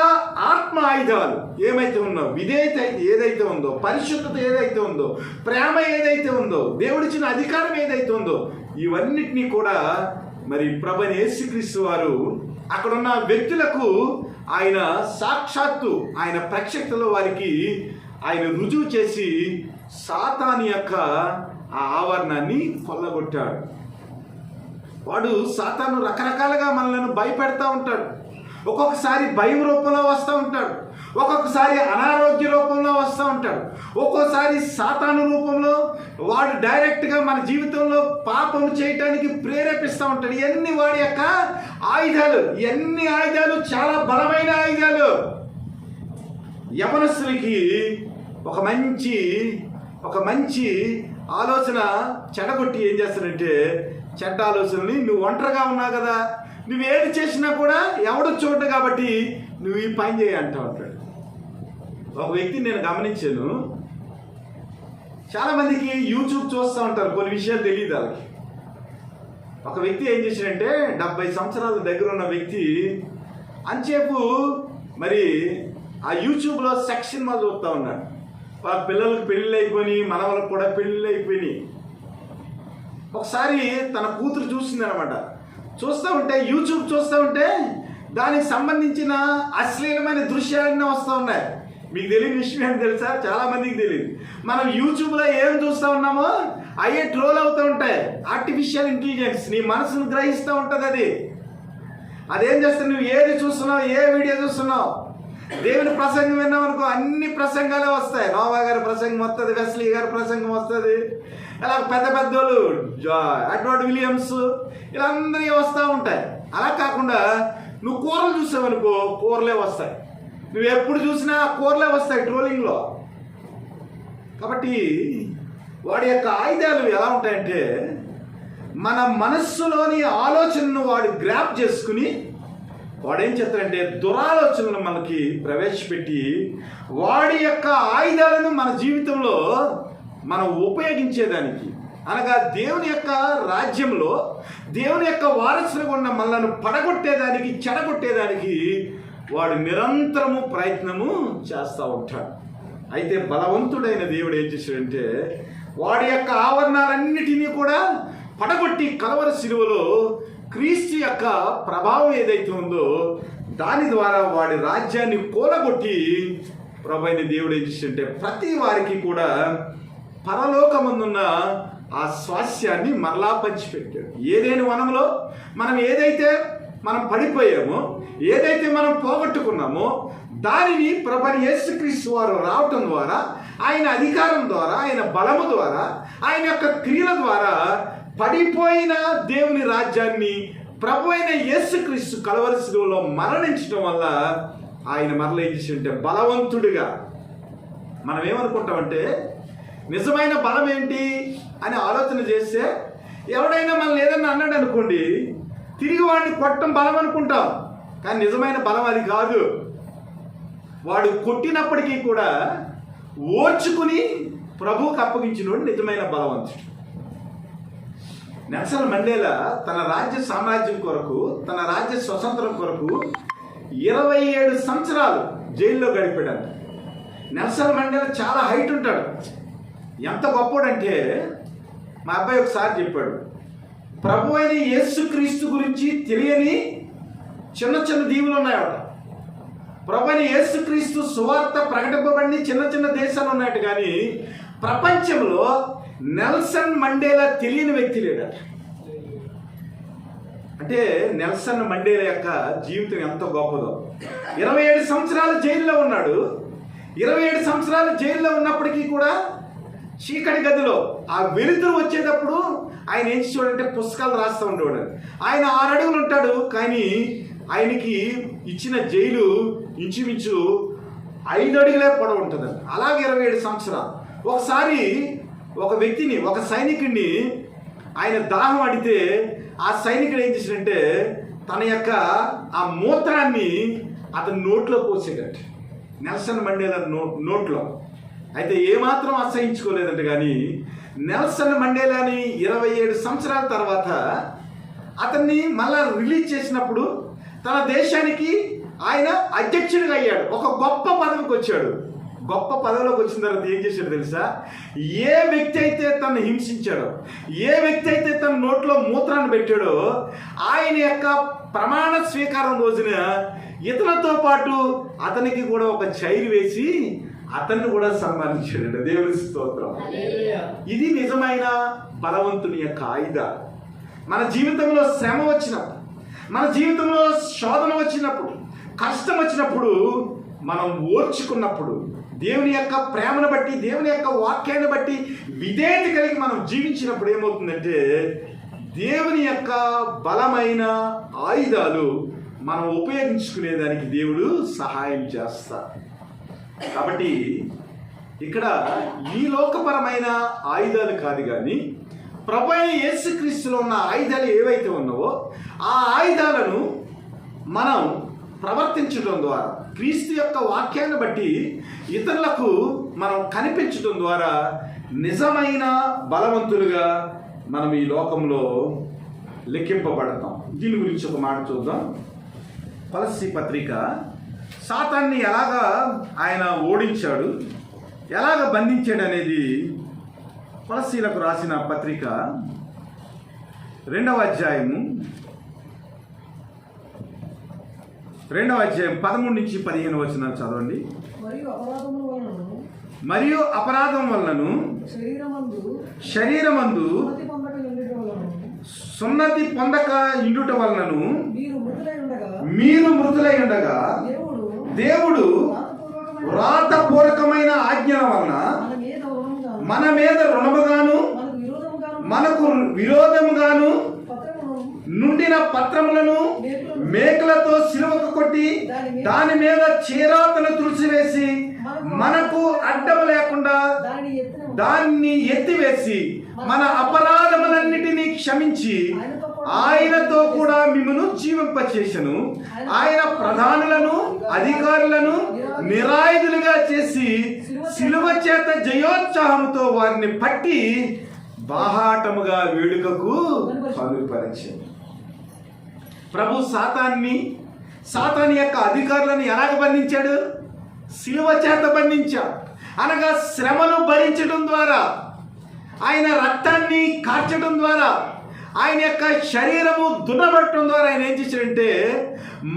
ఆత్మ ఆయుధాలు ఏమైతే ఉందో, విధేయత ఏదైతే ఉందో, పరిశుద్ధత ఏదైతే ఉందో, ప్రేమ ఏదైతే ఉందో, దేవుడిచ్చిన అధికారం ఏదైతే ఉందో, ఇవన్నిటినీ కూడా మరి ప్రభువైన యేసుక్రీస్తు వారు అక్కడున్న వ్యక్తులకు ఆయన సాక్షాత్తు ఆయన ప్రత్యక్షతలో వారికి ఆయన రుజువు చేసి సాతాను యొక్క ఆ ఆవరణాన్ని కొల్లగొట్టాడు. వాడు సాతాను రకరకాలుగా మనల్ని భయపెడతా ఉంటాడు. ఒక్కొక్కసారి భయం రూపంలో వస్తూ ఉంటాడు, ఒక్కొక్కసారి అనారోగ్య రూపంలో వస్తూ ఉంటాడు, ఒక్కోసారి సాతాను రూపంలో వాడు డైరెక్ట్గా మన జీవితంలో పాపం చేయటానికి ప్రేరేపిస్తూ ఉంటాడు. ఇవన్నీ వాడి యొక్క ఆయుధాలు. ఇవన్నీ ఆయుధాలు చాలా బలమైన ఆయుధాలు. యవనస్తులకి ఒక మంచి ఆలోచన చెడగొట్టి ఏం చేస్తాడంటే, చెడ్డ ఆలోచనని నువ్వు ఒంటరిగా ఉన్నావు కదా, నువ్వేది చేసినా కూడా ఎవడు చూడడు కాబట్టి నువ్వు ఈ పని చేయి అంటూ ఉంటాడు. ఒక వ్యక్తిని నేను గమనించాను. చాలామందికి యూట్యూబ్ చూస్తూ ఉంటారు, కొన్ని విషయాలు తెలియదు వాళ్ళకి. ఒక వ్యక్తి ఏం చేశాడంటే 70 సంవత్సరాల దగ్గర ఉన్న వ్యక్తి అంచేపు మరి ఆ యూట్యూబ్లో సెక్షన్ వాళ్ళు చూస్తూ ఉన్నాడు. వాళ్ళ పిల్లలకు పెళ్ళిళ్ళు అయిపోయినాయి, మనవలకు కూడా పెళ్ళిళ్ళు అయిపోయినాయి. ఒకసారి తన కూతురు చూసిందనమాట. చూస్తూ ఉంటే యూట్యూబ్ చూస్తూ ఉంటే దానికి సంబంధించిన అశ్లీలమైన దృశ్యాలన్నీ వస్తూ ఉన్నాయి. మీకు తెలియని విషయం ఏంటి తెలుసా? చాలామందికి తెలియదు. మనం యూట్యూబ్లో ఏం చూస్తూ ఉన్నామో అయ్యే ట్రోల్ అవుతూ ఉంటాయి. ఆర్టిఫిషియల్ ఇంటెలిజెన్స్ నీ మనసును గ్రహిస్తూ ఉంటుంది. అదేం చేస్తుంది, నువ్వు ఏది చూస్తున్నావు, ఏ వీడియో చూస్తున్నావు. దేవుని ప్రసంగం విన్నామనుకో, అన్ని ప్రసంగాలే వస్తాయి. నోవా గారి ప్రసంగం వస్తుంది, వెస్లీ గారి ప్రసంగం వస్తుంది, ఇలా పెద్ద పెద్దోళ్ళు ఎడ్వర్డ్ విలియమ్స్ ఇలా అందరి వస్తూ ఉంటాయి. అలా కాకుండా నువ్వు కూరలు చూసావనుకో, కూరలే వస్తాయి. నువ్వు ఎప్పుడు చూసినా కూరలే వస్తాయి ట్రోలింగ్లో. కాబట్టి వాడి యొక్క ఆయుధాలు ఎలా ఉంటాయంటే, మన మనస్సులోని ఆలోచనను వాడు గ్రాప్ చేసుకుని వాడు ఏం చేస్తాడంటే దురాలోచనలు మనకి ప్రవేశపెట్టి వాడి యొక్క ఆయుధాలను మన జీవితంలో మనం ఉపయోగించేదానికి, అనగా దేవుని యొక్క రాజ్యంలో దేవుని యొక్క వారసులుగా ఉన్న మనల్ని పడగొట్టేదానికి, చెడగొట్టేదానికి వాడు నిరంతరము ప్రయత్నము చేస్తూ ఉంటాడు. అయితే బలవంతుడైన దేవుడు ఏం చేశాడంటే వాడి యొక్క ఆవరణాలన్నిటినీ కూడా పడగొట్టి కలవరి శిలువలో క్రీస్తు యొక్క ప్రభావం ఏదైతే ఉందో దాని ద్వారా వాడి రాజ్యాన్ని కూలగొట్టి ప్రభువైన దేవుడు ఏం చేశాడంటే ప్రతి వారికి కూడా పరలోకమందున్న ఆ స్వాస్యాన్ని మరలా పంచిపెట్టాడు. ఏదైనా వనంలో మనం పడిపోయామో, ఏదైతే మనం పోగొట్టుకున్నామో దానిని ప్రభువైన యేసుక్రీస్తు వారు రావటం ద్వారా, ఆయన అధికారం ద్వారా, ఆయన బలము ద్వారా, ఆయన యొక్క క్రియల ద్వారా పడిపోయిన దేవుని రాజ్యాన్ని ప్రభువైన యేసుక్రీస్తు కలవరి శిలువలో మరణించడం వల్ల ఆయన మరల ఏం చేసిందంటే బలవంతుడిగా. మనం ఏమనుకుంటామంటే నిజమైన బలం ఏంటి అని ఆలోచన చేస్తే, ఎవడైనా మనల్ని ఏదన్నా అన్నాడు అనుకోండి, తిరిగి వాడిని కొట్టడం బలం అనుకుంటాం. కానీ నిజమైన బలం అది కాదు. వాడు కొట్టినప్పటికీ కూడా ఓర్చుకుని ప్రభువుకు అప్పగించినోడు నిజమైన బలవంతుడు. నెల్సన్ మండేలా తన రాజ్య సామ్రాజ్యం కొరకు, తన రాజ్య స్వతంత్రం కొరకు 27 సంవత్సరాలు జైల్లో గడిపాడు. నెల్సన్ మండేలా చాలా హైట్ ఉంటాడు. ఎంత గొప్పోడంటే మా అబ్బాయి ఒకసారి చెప్పాడు, ప్రభువైన యేసుక్రీస్తు గురించి తెలియని చిన్న చిన్న దీవులు ఉన్నాయట. ప్రభువైన యేసుక్రీస్తు సువార్త ప్రకటింపబడిన చిన్న చిన్న దేశాలు ఉన్నాయట, కానీ ప్రపంచంలో నెల్సన్ మండేలా తెలియని వ్యక్తి లేడట. అంటే నెల్సన్ మండేలా యొక్క జీవితం ఎంత గొప్పదో. 27 సంవత్సరాలు జైల్లో ఉన్నాడు. 27 సంవత్సరాలు జైల్లో ఉన్నప్పటికీ కూడా చీకటి గదిలో ఆ వెలుతురు వచ్చేటప్పుడు ఆయన ఏం చూడంటే పుస్తకాలు రాస్తూ ఉండేవాడు. ఆయన 6 అడుగులు ఉంటాడు, కానీ ఆయనకి ఇచ్చిన జైలు ఇంచుమించు 5 అడుగులే పొడవు ఉంటుంది. అలాగే 27 సంవత్సరాలు. ఒకసారి ఒక సైనికుడిని ఆయన దాహం అడిగితే ఆ సైనికుడు ఏం చేశాడంటే తన యొక్క ఆ మూత్రాన్ని అతని నోట్లో పోసేటట్టు, నెల్సన్ మండేలా నోట్లో. అయితే ఏమాత్రం అసహించుకోలేదంట. కానీ నెల్సన్ మండేలాని 27 సంవత్సరాల తర్వాత అతన్ని మళ్ళా రిలీజ్ చేసినప్పుడు తన దేశానికి ఆయన అధ్యక్షుడిగా అయ్యాడు. ఒక గొప్ప పదవికి వచ్చాడు. గొప్ప పదవిలోకి వచ్చిన తర్వాత ఏం చేశాడు తెలుసా? ఏ వ్యక్తి అయితే తను హింసించాడో, ఏ వ్యక్తి అయితే తన నోట్లో మూత్రాన్ని పెట్టాడో, ఆయన యొక్క ప్రమాణ స్వీకారం రోజున ఇతనితో పాటు అతనికి కూడా ఒక చైర్ వేసి అతన్ని కూడా సన్మానించాడు. దేవుని స్తోత్రం. ఇది నిజమైన బలవంతుని యొక్క ఆయుధం. మన జీవితంలో శ్రమ వచ్చినప్పుడు, మన జీవితంలో శోధన వచ్చినప్పుడు, కష్టం వచ్చినప్పుడు, మనం ఓర్చుకున్నప్పుడు, దేవుని యొక్క ప్రేమను బట్టి, దేవుని యొక్క వాక్యాన్ని బట్టి విధేయత కలిగి మనం జీవించినప్పుడు ఏమవుతుందంటే దేవుని యొక్క బలమైన ఆయుధాలు మనం ఉపయోగించుకునేదానికి దేవుడు సహాయం చేస్తాడు. కాబట్టి ఇక్కడ ఈ లోకపరమైన ఆయుధాలు కాదు, కానీ ప్రభువైన యేసుక్రీస్తులో ఉన్న ఆయుధాలు ఏవైతే ఉన్నావో ఆ ఆయుధాలను మనం ప్రవర్తించడం ద్వారా, క్రీస్తు యొక్క వాక్యాన్ని బట్టి ఇతరులకు మనం కనిపించడం ద్వారా నిజమైన బలవంతులుగా మనం ఈ లోకంలో లెక్కింపబడతాం. దీని గురించి ఒక మాట చూద్దాం. కొలస్సీ పత్రిక సాతాన్ని ఎలాగా ఆయన ఓడించాడు, ఎలాగ బంధించాడు అనేది కొలస్సీలకు రాసిన పత్రిక 2వ అధ్యాయము 13 నుంచి 15 వచనాలు చదవండి. మరియు అపరాధం వలనను శరీరమందు సున్నతి పొందక ఇండుట వలనను మీరు మృతులై ఉండగా దేవుడు వ్రాతపూర్వకమైన ఆజ్ఞల వలన మన మీద రుణముగాను మనకు విరోధముగాను నుండిన పత్రములను మేకలతో సిలువకు కొట్టి దాని మీద చీరాతను తుడిచివేసి మనకు అడ్డము లేకుండా దాన్ని ఎత్తివేసి మన అపరాధములన్నిటినీ క్షమించి ఆయనతో కూడా మిమ్మును జీవింపచేసెను. ఆయన ప్రధానులను అధికారులను నిరాయుధులుగా చేసి సిలువ చేత జయోత్సాహముతో వారిని పట్టి బాహాటముగా వేడుకకు కనుపరిచాడు. ప్రభు సాతాను యొక్క అధికారులను ఎలాగ బంధించాడు? సిలువ చేత బంధించాడు. అనగా శ్రమను భరించడం ద్వారా, ఆయన రక్తాన్ని కార్చడం ద్వారా, ఆయన యొక్క శరీరము దున్నబడటం ద్వారా ఆయన ఏం చేశాడంటే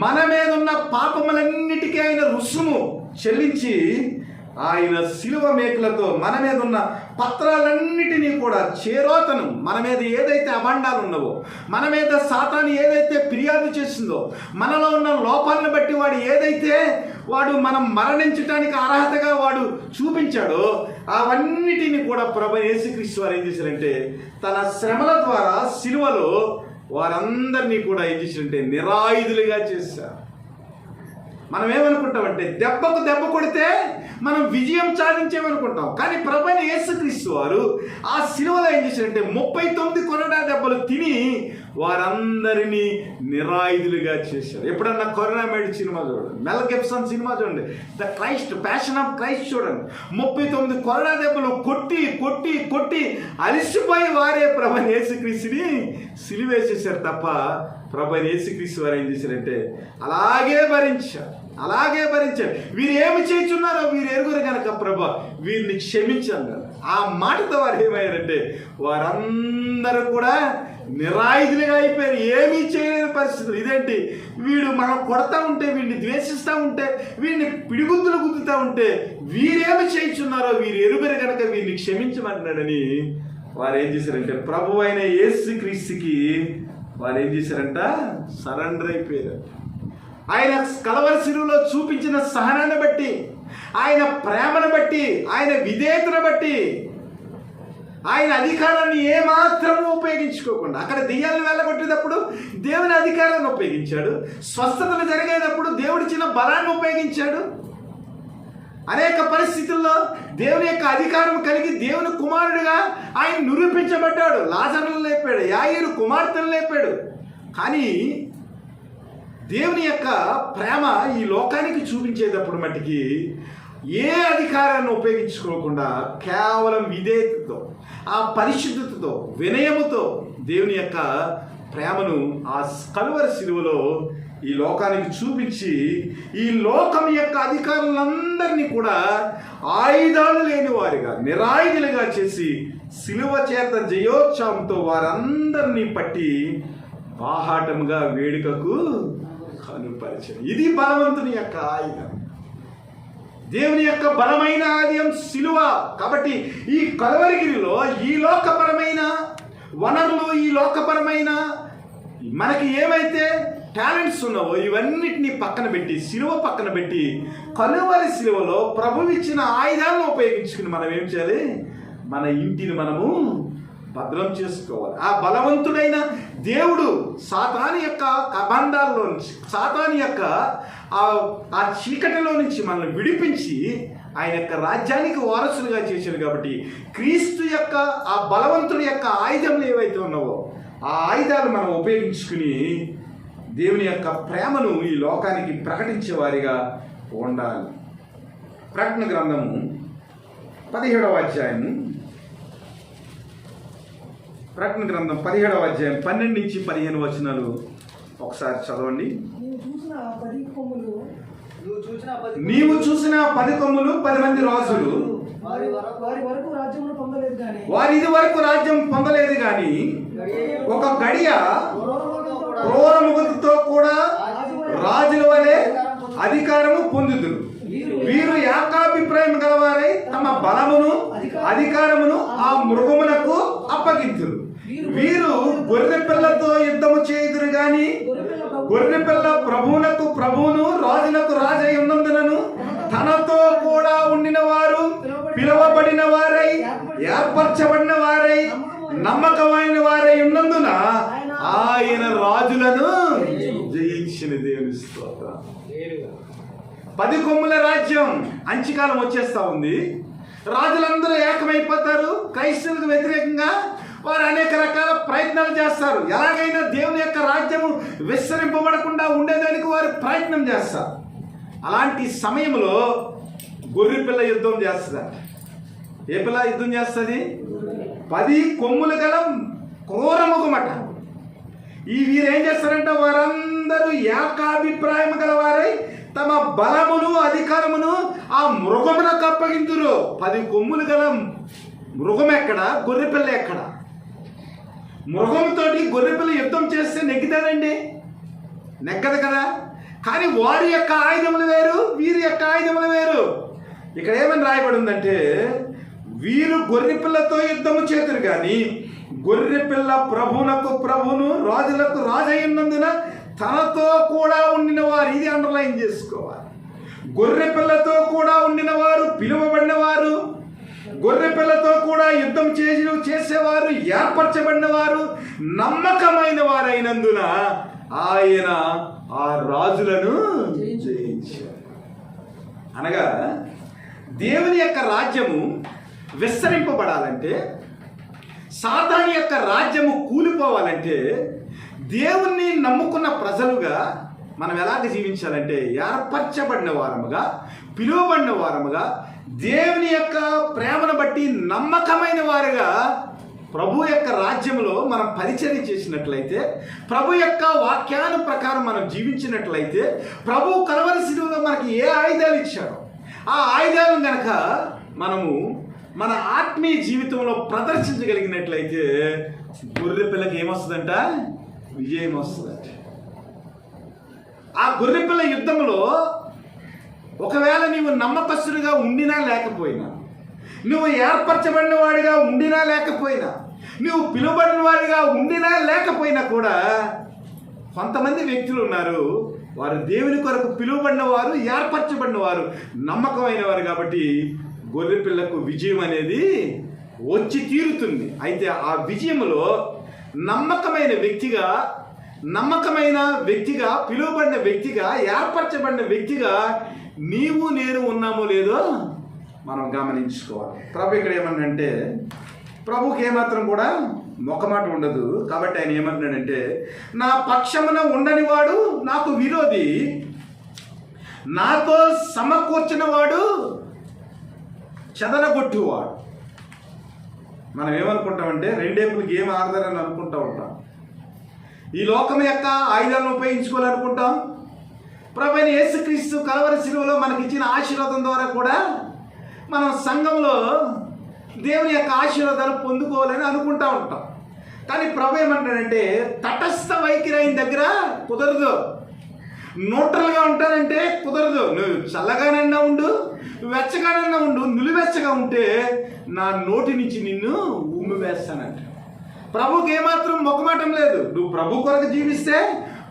మన మీద ఉన్న పాపములన్నిటికీ ఆయన రుసుము చెల్లించి ఆయన సిలువ మేకులతో మన మీద ఉన్న పత్రాలన్నిటినీ కూడా చేరోతను, మన మీద ఏదైతే అభండాలు ఉన్నావో, మన మీద సాతాను ఏదైతే ఫిర్యాదు చేసిందో, మనలో ఉన్న లోపాలను బట్టి వాడు మనం మరణించడానికి అర్హతగా వాడు చూపించాడో అవన్నిటిని కూడా ప్రభు యేసుక్రీస్తు వారు ఏం చేశారంటే తన శ్రమల ద్వారా సిలువలో వారందరినీ కూడా ఏం చేశారంటే నిరాయుధులుగా చేశారు. మనం ఏమనుకుంటామంటే దెబ్బకు దెబ్బ కొడితే మనం విజయం సాధించేమనుకుంటాం. కానీ ప్రభువైన యేసుక్రీస్తు వారు ఆ సిలువలో ఏం చేశారంటే 39 కొరడా దెబ్బలు తిని వారందరినీ నిరాయుధులుగా చేశారు. ఎప్పుడన్నా కరుణామయుడు సినిమా చూడండి, మెల్ గిబ్సన్ సినిమా చూడండి, the Christ, passion of Christ చూడండి. 39 కొరడా దెబ్బలు కొట్టి కొట్టి కొట్టి అలిసిపోయి వారే ప్రభువైన యేసుక్రీస్తుని సిలువేసేశారు తప్ప ప్రభువైన యేసుక్రీస్తు వారు ఏం చేశారంటే అలాగే భరించారు. వీరు ఏమి చేస్తున్నారో వీరు ఎరుగురు కనుక ప్రభు వీరిని క్షమించాను. ఆ మాటతో వారు ఏమయ్యారంటే వారందరూ కూడా నిరాయుధులుగా అయిపోయారు. ఏమీ చేయలేని పరిస్థితులు. ఇదేంటి, వీడు మనం కొడతా ఉంటే, వీడిని ద్వేషిస్తూ ఉంటే, వీడిని పిడిగుద్దులు గుద్దుతూ ఉంటే వీరేమి చేస్తున్నారో వీరు ఎరుగరు కనుక వీరిని క్షమించమన్నాడని వారు ఏం చేశారంటే ప్రభు అయిన యేసుక్రీస్తుకి వారు ఏం చేశారంట సరెండర్ అయిపోయారు. ఆయన కలవరి సిలువలో చూపించిన సహనాన్ని బట్టి, ఆయన ప్రేమను బట్టి, ఆయన విధేయతను బట్టి, ఆయన అధికారాన్ని ఏమాత్రము ఉపయోగించుకోకుండా అక్కడ దెయ్యాలను వెళ్ళగొట్టేటప్పుడు దేవుని అధికారాన్ని ఉపయోగించాడు. స్వస్థతలు జరిగేటప్పుడు దేవుడిచ్చిన బలాన్ని ఉపయోగించాడు. అనేక పరిస్థితుల్లో దేవుని యొక్క అధికారం కలిగి దేవుని కుమారుడిగా ఆయన నిరూపించబడ్డాడు. లాజరును లేపాడు, యాయిరు కుమార్తెను లేపాడు. కానీ దేవుని యొక్క ప్రేమ ఈ లోకానికి చూపించేటప్పుడు మట్టికి ఏ అధికారాన్ని ఉపయోగించుకోకుండా కేవలం విధేయతతో, ఆ పరిశుద్ధతతో, వినయముతో దేవుని యొక్క ప్రేమను ఆ కలువరి సిలువలో ఈ లోకానికి చూపించి ఈ లోకం యొక్క అధికారులందరినీ కూడా ఆయుధాలు లేని వారిగా నిరాయుధులుగా చేసి శిలువ చేత జయోత్సవంతో వారందరినీ పట్టి బాహాటముగా వేడుకకు కనుపరిచారు. ఇది బలవంతుని యొక్క ఆయుధం. దేవుని యొక్క బలమైన ఆయుధం శిలువ. కాబట్టి ఈ కల్వరిగిరిలో ఈ లోకపరమైన వనరులు, ఈ లోకపరమైన మనకి ఏమైతే టాలెంట్స్ ఉన్నావో ఇవన్నిటినీ పక్కన పెట్టి, శిలువ పక్కన పెట్టి, కలువరి శిలువలో ప్రభువు ఇచ్చిన ఆయుధాలను ఉపయోగించుకుని మనం ఏం చేయాలి? మన ఇంటిని మనము భద్రం చేసుకోవాలి. ఆ బలవంతుడైన దేవుడు సాతాను యొక్క కబంధాల్లో నుంచి, సాతాను యొక్క ఆ చీకటిలో నుంచి మనల్ని విడిపించి ఆయన యొక్క రాజ్యానికి వారసులుగా చేశాడు. కాబట్టి క్రీస్తు యొక్క ఆ బలవంతుడి యొక్క ఆయుధములు ఏవైతే ఉన్నావో ఆ ఆయుధాలు మనం ఉపయోగించుకుని దేవుని యొక్క ప్రేమను ఈ లోకానికి ప్రకటించే వారిగా ఉండాలి. ప్రకటన గ్రంథము 17వ అధ్యాయం, ప్రకటన గ్రంథం 17వ అధ్యాయం 12 నుంచి 15 వచనాలు ఒకసారి చదవండి. నీవు చూసిన 10 కొమ్ములు 10 మంది రాజులు వారి ఇది వరకు రాజ్యం పొందలేదు గాని ఒక గడియ క్రూర ముఖంతో కూడా రాజుల వలె అధికారము పొందుదురు. వీరు ఏకాభిప్రాయం గలవారై తమ బలమును అధికారమును ఆ మృగములకు అప్పగింతురు. వీరు గొర్రె పిల్లతో యుద్ధము చేయుదురు గాని గొర్రె పిల్ల ప్రభువునకు ప్రభువును రాజులకు రాజై ఉన్నందునను తనతో కూడా ఉండిన వారు పిలువబడిన వారై ఏర్పరచబడిన వారై నమ్మకమైన వారై ఉన్నందున ఆయన రాజులను జయించిన దేవుని స్తోత్రం. 10 కొమ్ముల రాజ్యం అంచికాలం వచ్చేస్తా ఉంది. రాజులందరూ ఏకమైపోతారు. క్రైస్తవులకు వ్యతిరేకంగా వారు అనేక రకాల ప్రయత్నాలు చేస్తారు. ఎలాగైనా దేవుని యొక్క రాజ్యము విస్తరింపబడకుండా ఉండేదానికి వారు ప్రయత్నం చేస్తారు. అలాంటి సమయంలో గొర్రె పిల్ల యుద్ధం చేస్తుంది. ఏ పిల్ల యుద్ధం చేస్తుంది? 10 కొమ్ములు గల క్రూరముఖమట. వీరేం చేస్తారంటే వారందరూ ఏకాభిప్రాయం గలవారై తమ బలమును అధికారమును ఆ మృగమునకు అప్పగింతురు. 10 కొమ్ములు గల మృగం ఎక్కడ? గొర్రెపిల్ల ఎక్కడ? మృగంతో గొర్రెపిల్ల యుద్ధం చేస్తే నెగ్గుతారండి? నెగ్గదు కదా. కానీ వారి యొక్క ఆయుధములు వేరు, వీరి యొక్క ఆయుధములు వేరు. ఇక్కడ ఏమని రాయబడి ఉందంటే వీరు గొర్రెపిల్లతో యుద్ధము చేతురు కానీ గొర్రెపిల్ల ప్రభువునకు ప్రభువును రాజులకు రాజయ్యున్నందున తనతో కూడా ఉండిన వారు. ఇది అండర్లైన్ చేసుకోవాలి. గొర్రె పిల్లతో కూడా ఉండిన వారు, పిలువబడిన వారు, గొర్రె పిల్లతో కూడా యుద్ధం చేసేవారు, ఏర్పరచబడిన వారు, నమ్మకమైన వారైనందున ఆయన ఆ రాజులను జయించారు. అనగా దేవుని యొక్క రాజ్యము విస్తరింపబడాలంటే, సాతాను యొక్క రాజ్యము కూలిపోవాలంటే దేవుణ్ణి నమ్ముకున్న ప్రజలుగా మనం ఎలాగ జీవించాలంటే ఏర్పరచబడిన వారముగా, పిలువబడిన వారముగా, దేవుని యొక్క ప్రేమను బట్టి నమ్మకమైన వారుగా ప్రభు యొక్క రాజ్యంలో మనం పరిచర్య చేసినట్లయితే, ప్రభు యొక్క వాక్యాను ప్రకారం మనం జీవించినట్లయితే, ప్రభు కల్వరి శిలువలో మనకి ఏ ఆయుధాలు ఇచ్చాడో ఆ ఆయుధాలను కనుక మనము మన ఆత్మీయ జీవితంలో ప్రదర్శించగలిగినట్లయితే గొర్రె పిల్లకి ఏమొస్తుందంట? విజయం వస్తుందంట. ఆ గొర్రెపిల్ల యుద్ధంలో ఒకవేళ నీవు నమ్మకస్తుడిగా ఉండినా లేకపోయినా, నువ్వు ఏర్పరచబడిన వాడిగా ఉండినా లేకపోయినా, నువ్వు పిలువబడిన వాడిగా ఉండినా లేకపోయినా కూడా కొంతమంది వ్యక్తులు ఉన్నారు, వారు దేవుని కొరకు పిలువబడిన వారు, ఏర్పరచబడిన వారు, నమ్మకమైన వారు. కాబట్టి గొర్రె పిల్లకు విజయం అనేది వచ్చి తీరుతుంది. అయితే ఆ విజయంలో నమ్మకమైన వ్యక్తిగా, పిలువబడిన వ్యక్తిగా, ఏర్పరచబడిన వ్యక్తిగా నీవు నేను ఉన్నామో లేదో మనం గమనించుకోవాలి. ప్రభు ఇక్కడ ఏమన్నాడంటే, ప్రభుకి ఏమాత్రం కూడా మొక్కమాట ఉండదు. కాబట్టి ఆయన ఏమంటున్నాడంటే, నా పక్షమున ఉండని వాడు నాకు విరోధి, నాతో సమకూర్చిన వాడు చెదరగొట్టువాడు. మనం ఏమనుకుంటామంటే రెండేపులకి ఏం ఆడదారని అనుకుంటూ ఉంటాం. ఈ లోకం యొక్క ఆయుధాలను ఉపయోగించుకోవాలనుకుంటాం. ప్రభువైన యేసుక్రీస్తు కలవరి శిలువలో మనకి ఇచ్చిన ఆశీర్వాదం ద్వారా కూడా మనం సంఘంలో దేవుని యొక్క ఆశీర్వాదాలు పొందుకోవాలని అనుకుంటా ఉంటాం. కానీ ప్రభు ఏమంటాడంటే తటస్థ వైఖరి అయిన దగ్గర కుదరదు, న్యూట్రల్గా ఉంటానంటే కుదరదు. నువ్వు చల్లగానన్నా ఉండు, వెచ్చగానన్నా ఉండు, నిలువెచ్చగా ఉంటే నా నోటి నుంచి నిన్ను ఉమ్మి వేస్తానంట. ప్రభుకి ఏమాత్రం మొక్కమాటం లేదు. నువ్వు ప్రభు కొరకు జీవిస్తే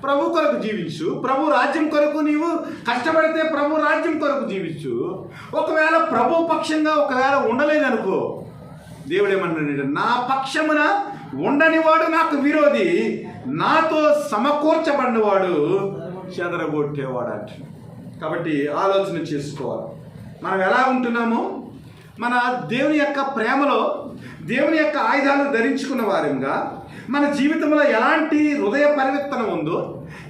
ప్రభు కొరకు జీవించు, ప్రభు రాజ్యం కొరకు నీవు కష్టపడితే ప్రభు రాజ్యం కొరకు జీవించు. ఒకవేళ ప్రభు పక్షంగా ఒకవేళ ఉండలేదనుకో, దేవుడు ఏమన్నాడు, నా పక్షమున ఉండనివాడు నాకు విరోధి, నాతో సమకూర్చబడినవాడు చెదరగొట్టేవాడు అంట. కాబట్టి ఆలోచన చేసుకోవాలి, మనం ఎలా ఉంటున్నామో, మన దేవుని యొక్క ప్రేమలో దేవుని యొక్క ఆయుధాలను ధరించుకున్న వారంగా మన జీవితంలో ఎలాంటి హృదయ పరివర్తన ఉందో,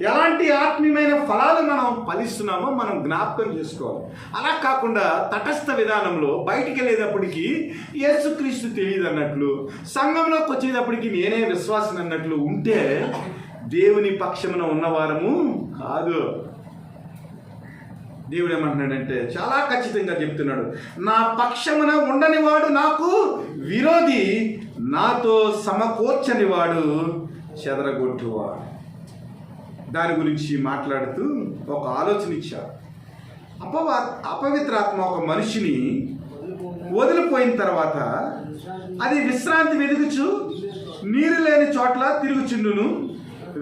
ఎలాంటి ఆత్మీయమైన ఫలాలు మనం ఫలిస్తున్నామో మనం జ్ఞాపకం చేసుకోవాలి. అలా కాకుండా తటస్థ విధానంలో బయటికి వెళ్ళేటప్పటికీ యేసుక్రీస్తు తెలియదు అన్నట్లు, సంఘంలోకి వచ్చేటప్పటికి నేనే విశ్వాసం అన్నట్లు ఉంటే దేవుని పక్షమున ఉన్నవారము కాదు. దేవుడు ఏమంటున్నాడంటే చాలా ఖచ్చితంగా చెప్తున్నాడు, నా పక్షమున ఉండనివాడు నాకు విరోధి, నాతో సమకూర్చనివాడు చెదరగొట్టువాడు. దాని గురించి మాట్లాడుతూ ఒక ఆలోచన ఇచ్చాడు. అపవిత్రాత్మ ఒక మనిషిని వదిలిపోయిన తర్వాత అది విశ్రాంతి వెదుగుచు నీరు లేని చోట్ల తిరుగుచుండును.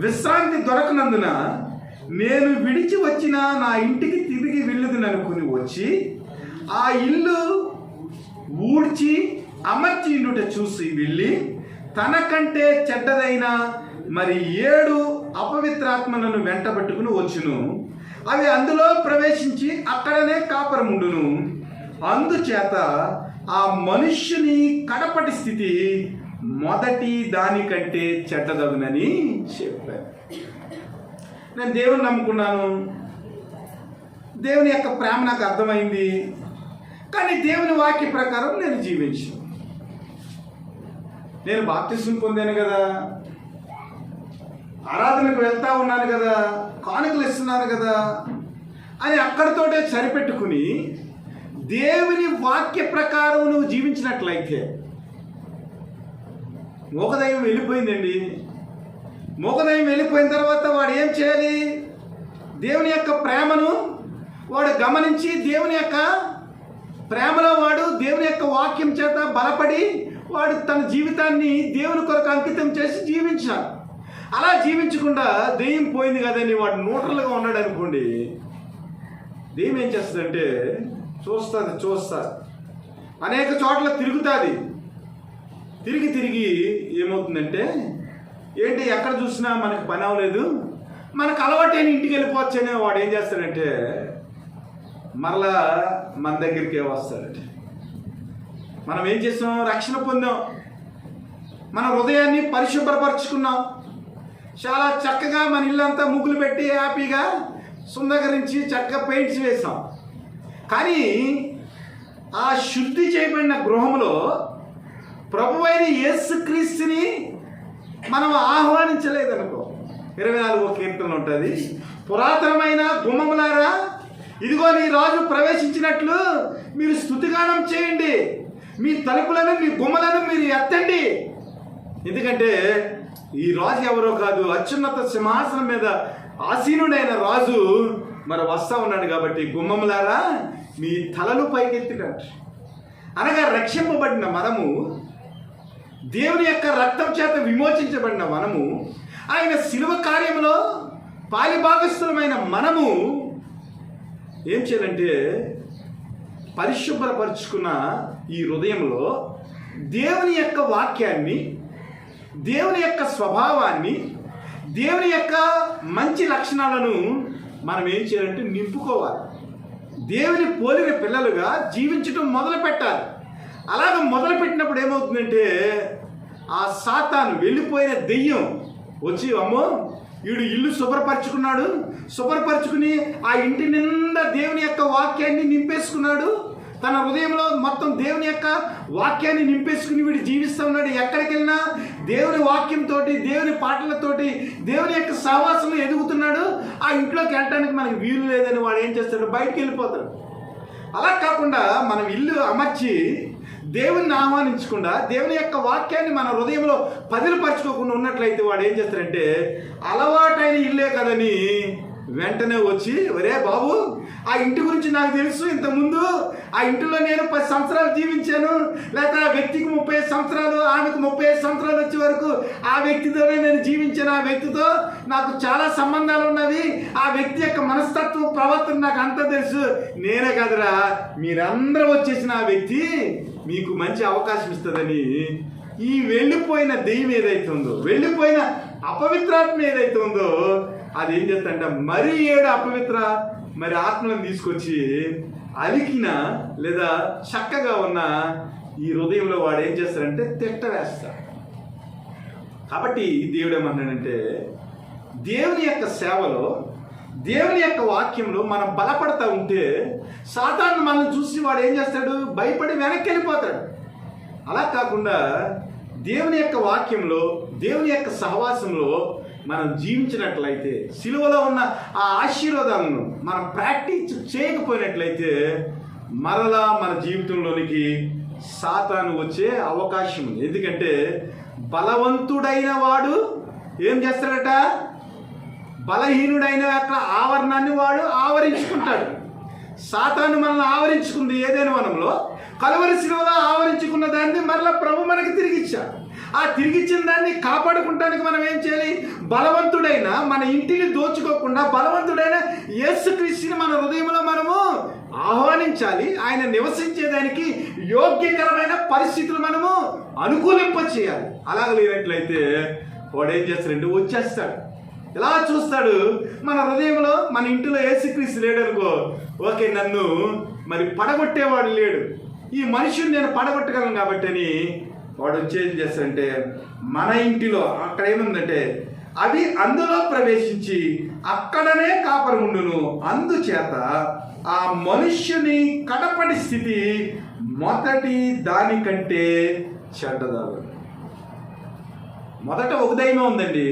విశ్రాంతి దొరకనందున నేను విడిచి వచ్చిన నా ఇంటికి తిరిగి వెళ్ళుదుననుకుని వచ్చి ఆ ఇల్లు ఊడ్చి అమర్చి ఇండుట చూసి వెళ్ళి తనకంటే చెడ్డదైన మరి 7 అపవిత్రాత్మలను వెంటబెట్టుకుని వచ్చును. అవి అందులో ప్రవేశించి అక్కడనే కాపురముండును. అందుచేత ఆ మనుష్యుని కడపటి స్థితి మొదటి దానికంటే చెడ్డదగునని చెప్పాను. నేను దేవుని నమ్ముకున్నాను, దేవుని యొక్క ప్రేమ నాకు అర్థమైంది, కానీ దేవుని వాక్య ప్రకారం నేను జీవించాను. నేను బాప్తిస్మం పొందాను కదా, ఆరాధనకు వెళ్తా ఉన్నాను కదా, కానుకలు ఇస్తున్నాను కదా అని అక్కడితోటే సరిపెట్టుకుని దేవుని వాక్య ప్రకారం నువ్వు జీవించినట్లయితే, మోకదయం వెళ్ళిపోయిందండి. మోకదయం వెళ్ళిపోయిన తర్వాత వాడు ఏం చేయాలి? దేవుని యొక్క ప్రేమను వాడు గమనించి దేవుని యొక్క ప్రేమలో వాడు దేవుని యొక్క వాక్యం చేత బలపడి వాడు తన జీవితాన్ని దేవుని కొరకు అంకితం చేసి జీవించాలి. అలా జీవించకుండా దెయ్యం పోయింది కదని వాడు న్యూట్రల్గా ఉన్నాడు అనుకోండి, దెయ్యం ఏం చేస్తుందంటే చూస్తుంది, అనేక చోట్ల తిరుగుతుంది. తిరిగి ఏమవుతుందంటే, ఏంటి ఎక్కడ చూసినా మనకు పని అవ్వలేదు, మనకు అలవాటైన ఇంటికి వెళ్ళిపోవచ్చనే వాడు ఏం చేస్తాడంటే మరలా మన దగ్గరికే వస్తాడంటే. మనం ఏం చేసాం? రక్షణ పొందాం, మన హృదయాన్ని పరిశుభ్రపరచుకున్నాం, చాలా చక్కగా మన ఇల్లంతా ముగ్గులు పెట్టి హ్యాపీగా సుందకరించి చక్కగా పెయింట్స్ వేసాం. కానీ ఆ శుద్ధి చేయబడిన గృహంలో ప్రభువైన యేసుక్రీస్తుని మనం ఆహ్వానించలేదనుకో, 24వ కీర్తన ఉంటుంది, పురాతనమైన గుమ్మములారా ఇదిగో నీ రాజు ప్రవేశించినట్లు మీరు స్తుతిగానం చేయండి, మీ తలుపులను మీ గుమ్మలను మీరు ఎత్తండి. ఎందుకంటే ఈ రాజు ఎవరో కాదు, అత్యున్నత సింహాసనం మీద ఆసీనుడైన రాజు మరి వస్తా ఉన్నాడు. కాబట్టి గుమ్మములారా మీ తలలు పైకెత్తినట్టు అనగా రక్షింపబడిన మనము, దేవుని యొక్క రక్తం చేత విమోచించబడిన మనము, ఆయన శిలువ కార్యంలో పాలిభాగస్థులమైన మనము ఏం చేయాలంటే పరిశుభ్రపరుచుకున్న ఈ హృదయంలో దేవుని యొక్క వాక్యాన్ని, దేవుని యొక్క స్వభావాన్ని, దేవుని యొక్క మంచి లక్షణాలను మనం ఏం చేయాలంటే నింపుకోవాలి. దేవుని పోలిన పిల్లలుగా జీవించడం మొదలు పెట్టాలి. అలాగ మొదలుపెట్టినప్పుడు ఏమవుతుందంటే ఆ సాతాను వెళ్ళిపోయిన దెయ్యం వచ్చి, అమ్మో వీడు ఇల్లు శుభ్రపరచుకున్నాడు, శుభ్రపరచుకుని ఆ ఇంటి నిండా దేవుని యొక్క వాక్యాన్ని నింపేసుకున్నాడు, తన హృదయంలో మొత్తం దేవుని యొక్క వాక్యాన్ని నింపేసుకుని వీడు జీవిస్తూ ఉన్నాడు. ఎక్కడికి వెళ్ళినా దేవుని వాక్యంతో, దేవుని పాటలతోటి, దేవుని యొక్క సహవాసంలో ఎదుగుతున్నాడు. ఆ ఇంట్లోకి వెళ్ళటానికి మనకి వీలు లేదని వాడు ఏం చేస్తాడు, బయటికి వెళ్ళిపోతాడు. అలా కాకుండా మనం ఇల్లు అమర్చి దేవుని ఆహ్వానించకుండా, దేవుని యొక్క వాక్యాన్ని మన హృదయంలో పదిలపరచుకోకుండా ఉన్నట్లయితే వాడు ఏం చేస్తాడంటే, అలవాటైన ఇల్లే కదని వెంటనే వచ్చి, ఒరే బాబు, ఆ ఇంటి గురించి నాకు తెలుసు, ఇంతకుముందు ఆ ఇంటిలో నేను 10 సంవత్సరాలు జీవించాను, లేకపోతే ఆ వ్యక్తికి 35 సంవత్సరాలు, ఆమెకు 35 సంవత్సరాలు వచ్చే వరకు ఆ వ్యక్తితోనే నేను జీవించాను, ఆ వ్యక్తితో నాకు చాలా సంబంధాలు ఉన్నవి, ఆ వ్యక్తి యొక్క మనస్తత్వం, ప్రవర్తన నాకు అంతా తెలుసు. నేనే కాదురా, మీరందరూ వచ్చేసిన ఆ వ్యక్తి మీకు మంచి అవకాశం ఇస్తుందని ఈ వెళ్ళిపోయిన దెయ్యం ఏదైతే ఉందో, వెళ్ళిపోయిన అపవిత్రాత్మ ఏదైతే ఉందో, అది ఏం చేస్తాడంటే మరి 7 అపవిత్ర మరి ఆత్మలను తీసుకొచ్చి అలికిన లేదా చక్కగా ఉన్న ఈ హృదయంలో వాడు ఏం చేస్తాడంటే తిట్ట వేస్తాడు. కాబట్టి దేవుడు ఏమన్నాడంటే, దేవుని యొక్క సేవలో, దేవుని యొక్క వాక్యంలో మనం బలపడతా ఉంటే సాతాను మనల్ని చూసి వాడు ఏం చేస్తాడు, భయపడి వెనక్కి వెళ్ళిపోతాడు. అలా కాకుండా దేవుని యొక్క వాక్యంలో, దేవుని యొక్క సహవాసంలో మనం జీవించినట్లయితే, సిలువలో ఉన్న ఆ ఆశీర్వాదాలను మనం ప్రాక్టీస్ చేయకపోయినట్లయితే మరలా మన జీవితంలోనికి సాతాను వచ్చే అవకాశం ఉంది. ఎందుకంటే బలవంతుడైన వాడు ఏం చేస్తాడట, బలహీనుడైన యొక్క ఆవరణాన్ని వాడు ఆవరించుకుంటాడు. సాతాను మనల్ని ఆవరించుకుంది ఏదైనా వనంలో, కలువరి శిలువలో ఆవరించుకున్న దాన్ని మరలా ప్రభు మనకి తిరిగిచ్చాడు. ఆ తిరిగిచ్చిన దాన్ని కాపాడుకుంటానికి మనం ఏం చేయాలి, బలవంతుడైన, మన ఇంటిని దోచుకోకుండా బలవంతుడైన యేసుక్రీస్తుని మన హృదయంలో మనము ఆహ్వానించాలి. ఆయన నివసించేదానికి యోగ్యకరమైన పరిస్థితులు మనము అనుకూలింప చేయాలి. అలాగ లేనట్లయితే వాడు ఏం చేస్తాడంటే వచ్చేస్తాడు. ఇలా చూస్తాడు, మన హృదయంలో, మన ఇంటిలో యేసుక్రీస్తు లేడు అనుకో, ఓకే, నన్ను మరి పడగొట్టేవాడు లేడు, ఈ మనుషుని నేను పడగొట్టగలను కాబట్టి అని వాడు వచ్చేది చేస్తాడంటే మన ఇంటిలో అక్కడ ఏముందంటే అవి అందులో ప్రవేశించి అక్కడనే కాపరముండును. అందుచేత ఆ మనుష్యుని కడపటి స్థితి మొదటి దానికంటే చెడ్డదారు. మొదట ఒక దయ్యమే ఉందండి,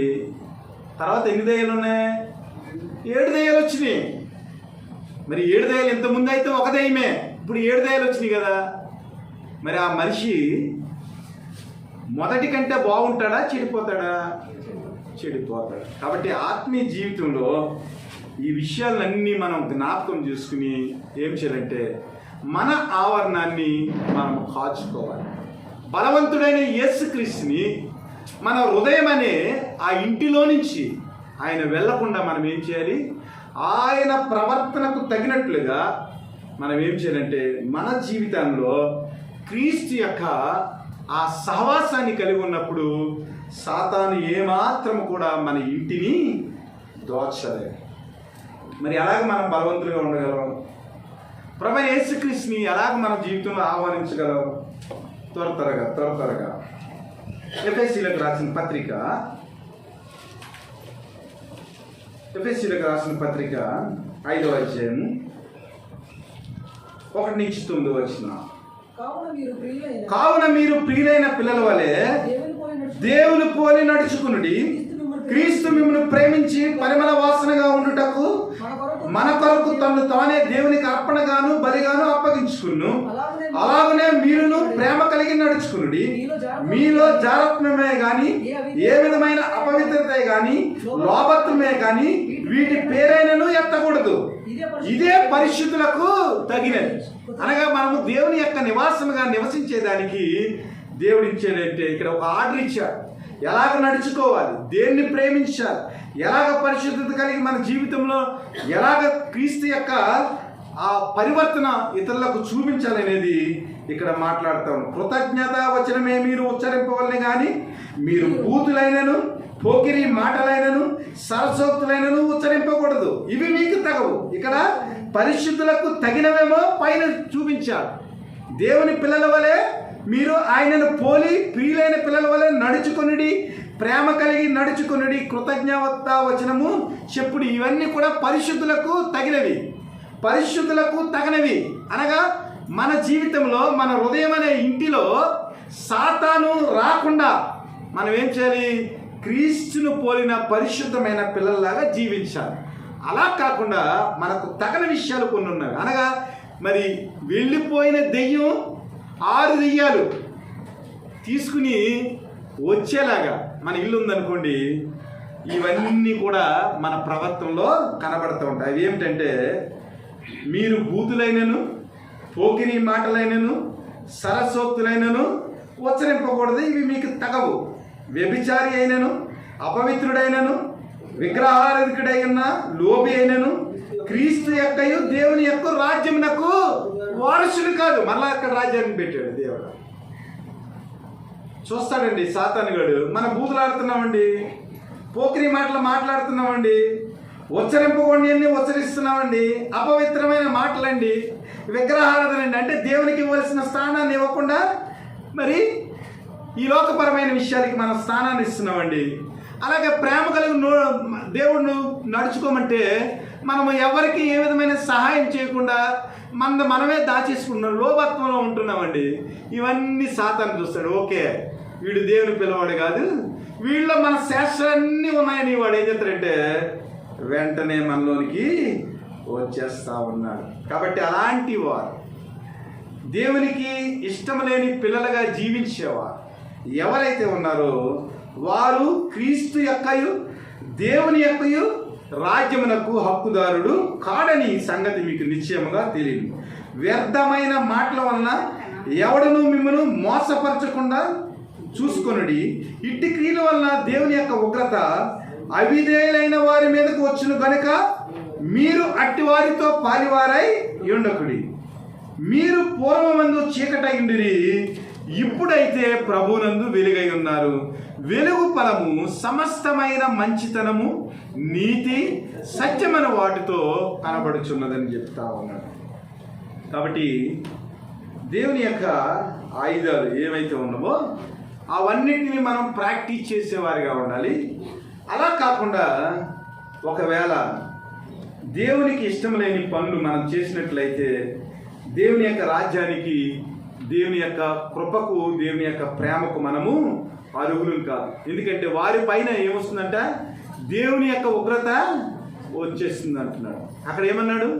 తర్వాత ఎన్ని దయ్యాలు ఉన్నాయి, 7 దయ్యాలు వచ్చినాయి. మరి 7 దయ్యాలు ఇంతకుముందు అయితే ఒక దయ్యమే, ఇప్పుడు 7 దయ్యాలు వచ్చినాయి కదా. మరి ఆ మనిషి మొదటి కంటే బాగుంటాడా, చెడిపోతాడా? చెడిపోతాడు. కాబట్టి ఆత్మీయ జీవితంలో ఈ విషయాలన్నీ మనం జ్ఞాపకం చేసుకుని ఏం చేయాలంటే మన ఆవరణాన్ని మనం కాచుకోవాలి. బలవంతుడైన యేసుక్రీస్తుని మన హృదయం అనే ఆ ఇంటిలో నుంచి ఆయన వెళ్లకుండా మనం ఏం చేయాలి, ఆయన ప్రవర్తనకు తగినట్లుగా మనం ఏం చేయాలంటే మన జీవితంలో క్రీస్తు యొక్క ఆ సహవాసాన్ని కలిగి ఉన్నప్పుడు సాతాను ఏమాత్రం కూడా మన ఇంటిని దోచలేదు. మరి ఎలాగ మనం బలవంతులుగా ఉండగలం, ప్రభువైన యేసుక్రీస్తుని ఎలాగ మన జీవితంలో ఆహ్వానించగలం? త్వరగా ఎఫెసీయులకు రాసిన పత్రిక 5వ అధ్యాయం 1-9 కావున మీరు ప్రియులైన పిల్లల వలె దేవుని పోలి నడుచుకునుడి. క్రీస్తు మిమ్మల్ని ప్రేమించి పరిమళ వాసనగా ఉండుటకు మన కొరకు తను తానే దేవునికి అర్పణగాను బలిగాను అప్పగించుకును. అలాగనే మీరును ప్రేమ కలిగి నడుచుకునుడి. మీలో జారత్వమే గాని, ఏ విధమైన అపవిత్రతే గాని, లోభత్వమే గాని వీటి పేరైనను ఎత్తకూడదు. ఇదే పరిశుద్ధులకు తగినది. అనగా మనము దేవుని యొక్క నివాసముగా నివసించేదానికి దేవుడు ఇచ్చేదంటే ఇక్కడ ఒక ఆర్డర్ ఇచ్చాడు. ఎలాగ నడుచుకోవాలి, దేన్ని ప్రేమించాలి, ఎలాగ పరిశుద్ధత కలిగి మన జీవితంలో ఎలాగ క్రీస్తు యొక్క ఆ పరివర్తన ఇతరులకు చూపించాలనేది ఇక్కడ మాట్లాడతాం. కృతజ్ఞత వచనమే మీరు ఉచ్చరింపవలనే కానీ మీరు బూతులైనను, పోకిరి మాటలైనను, సరసోక్తులైనను ఉచ్చరింపకూడదు. ఇవి మీకు తగవు. ఇక్కడ పరిశుద్ధులకు తగినవేమో పైన చూపించారు. దేవుని పిల్లల వలె మీరు ఆయనను పోలి ప్రియులైన పిల్లల వలె నడుచుకొనుడి, ప్రేమ కలిగి నడుచుకొనుడి. కృతజ్ఞత వచనము చెప్పుడు. ఇవన్నీ కూడా పరిశుద్ధులకు తగినవి, పరిశుద్ధులకు తగినవి. అనగా మన జీవితంలో, మన హృదయం అనే ఇంటిలో సాతాను రాకుండా మనం ఏం చేయాలి? క్రీస్తును పోలిన పరిశుద్ధమైన పిల్లల్లాగా జీవించాలి. అలా కాకుండా మనకు తగిన విషయాలు కొన్ని ఉన్నాయి. అనగా మరి వెళ్ళిపోయిన దెయ్యం 6 దెయ్యాలు తీసుకుని వచ్చేలాగా మన ఇల్లు ఉందనుకోండి, ఇవన్నీ కూడా మన ప్రవర్తనలో కనబడుతూ ఉంటాయి. అవి ఏమిటంటే, మీరు బూతులైనను, పోకిరి మాటలైనను, సరస్వక్తులైనను ఉచ్చరింపకూడదు, ఇవి మీకు తగవు. వ్యభిచారి అయినను, అపవిత్రుడైనను, విగ్రహారాధికుడైన, లోబి అయినను క్రీస్తు యొక్కయు దేవుని యొక్క రాజ్యమునకు వారసుడు కాదు. మళ్ళా అక్కడ రాజ్యాన్ని పెట్టాడు దేవుడు. చూస్తాడండి సాతానుగాడు, మనం బూతులాడుతున్నామండి, పోకిరి మాటలు మాట్లాడుతున్నామండి, ఉచ్చరింపకూడని అన్ని ఉచ్చరిస్తున్నామండి, అపవిత్రమైన మాటలండి, విగ్రహారాధన అండి, అంటే దేవునికి ఇవ్వాల్సిన స్థానాన్ని ఇవ్వకుండా మరి ఈ లోకపరమైన విషయాలకి మనం స్థానాన్ని ఇస్తున్నామండి. అలాగే ప్రేమ కలిగి దేవుడిని నడుచుకోమంటే మనము ఎవరికి ఏ విధమైన సహాయం చేయకుండా మనమే దాచేసుకుంటున్నాం, లోభత్వంలో ఉంటున్నామండి. ఇవన్నీ సాతాను చూస్తాడు. ఓకే, వీడు దేవుని పిల్లవాడు కాదు, వీళ్ళలో మన శాస్త్రాలన్నీ ఉన్నాయని వాడు ఏం చేస్తాడంటే వెంటనే మనలోనికి వచ్చేస్తా ఉన్నాడు. కాబట్టి అలాంటి వారు, దేవునికి ఇష్టం లేని పిల్లలుగా జీవించేవారు ఎవరైతే ఉన్నారో వారు క్రీస్తు యొక్కయు దేవుని యొక్కయు రాజ్యమునకు హక్కుదారుడు కాడని సంగతి మీకు నిశ్చయముగా తెలియదు. వ్యర్థమైన మాటల వలన ఎవడను మిమ్మల్ని మోసపరచకుండా చూసుకొనుడి. ఇట్టి క్రియల వలన దేవుని యొక్క ఉగ్రత అవిధేయులైన వారి మీదకు వచ్చును గనుక మీరు అట్టి వారితో పాలివారై ఉండకుడి. మీరు పూర్వమందు చీకటయుండిరి, ఇప్పుడైతే ప్రభునందు వెలుగై ఉన్నారు. వెలుగు ఫలము సమస్తమైన మంచితనము, నీతి, సత్యమైన వాటితో కనబడుచున్నదని చెప్తా ఉన్నాడు. కాబట్టి దేవుని యొక్క ఆయుధాలు ఏవైతే ఉన్నావో అవన్నిటిని మనం ప్రాక్టీస్ చేసేవారిగా ఉండాలి. అలా కాకుండా ఒకవేళ దేవునికి ఇష్టం లేని పనులు మనం చేసినట్లయితే దేవుని యొక్క రాజ్యానికి, దేవుని యొక్క కృపకు, దేవుని యొక్క ప్రేమకు మనము అర్హులం కాదు. ఎందుకంటే వారి పైన ఏమొస్తుందంట? దేవుని యొక్క ఉగ్రత వచ్చేస్తుంది అంటున్నాడు. అక్కడ ఏమన్నాడు?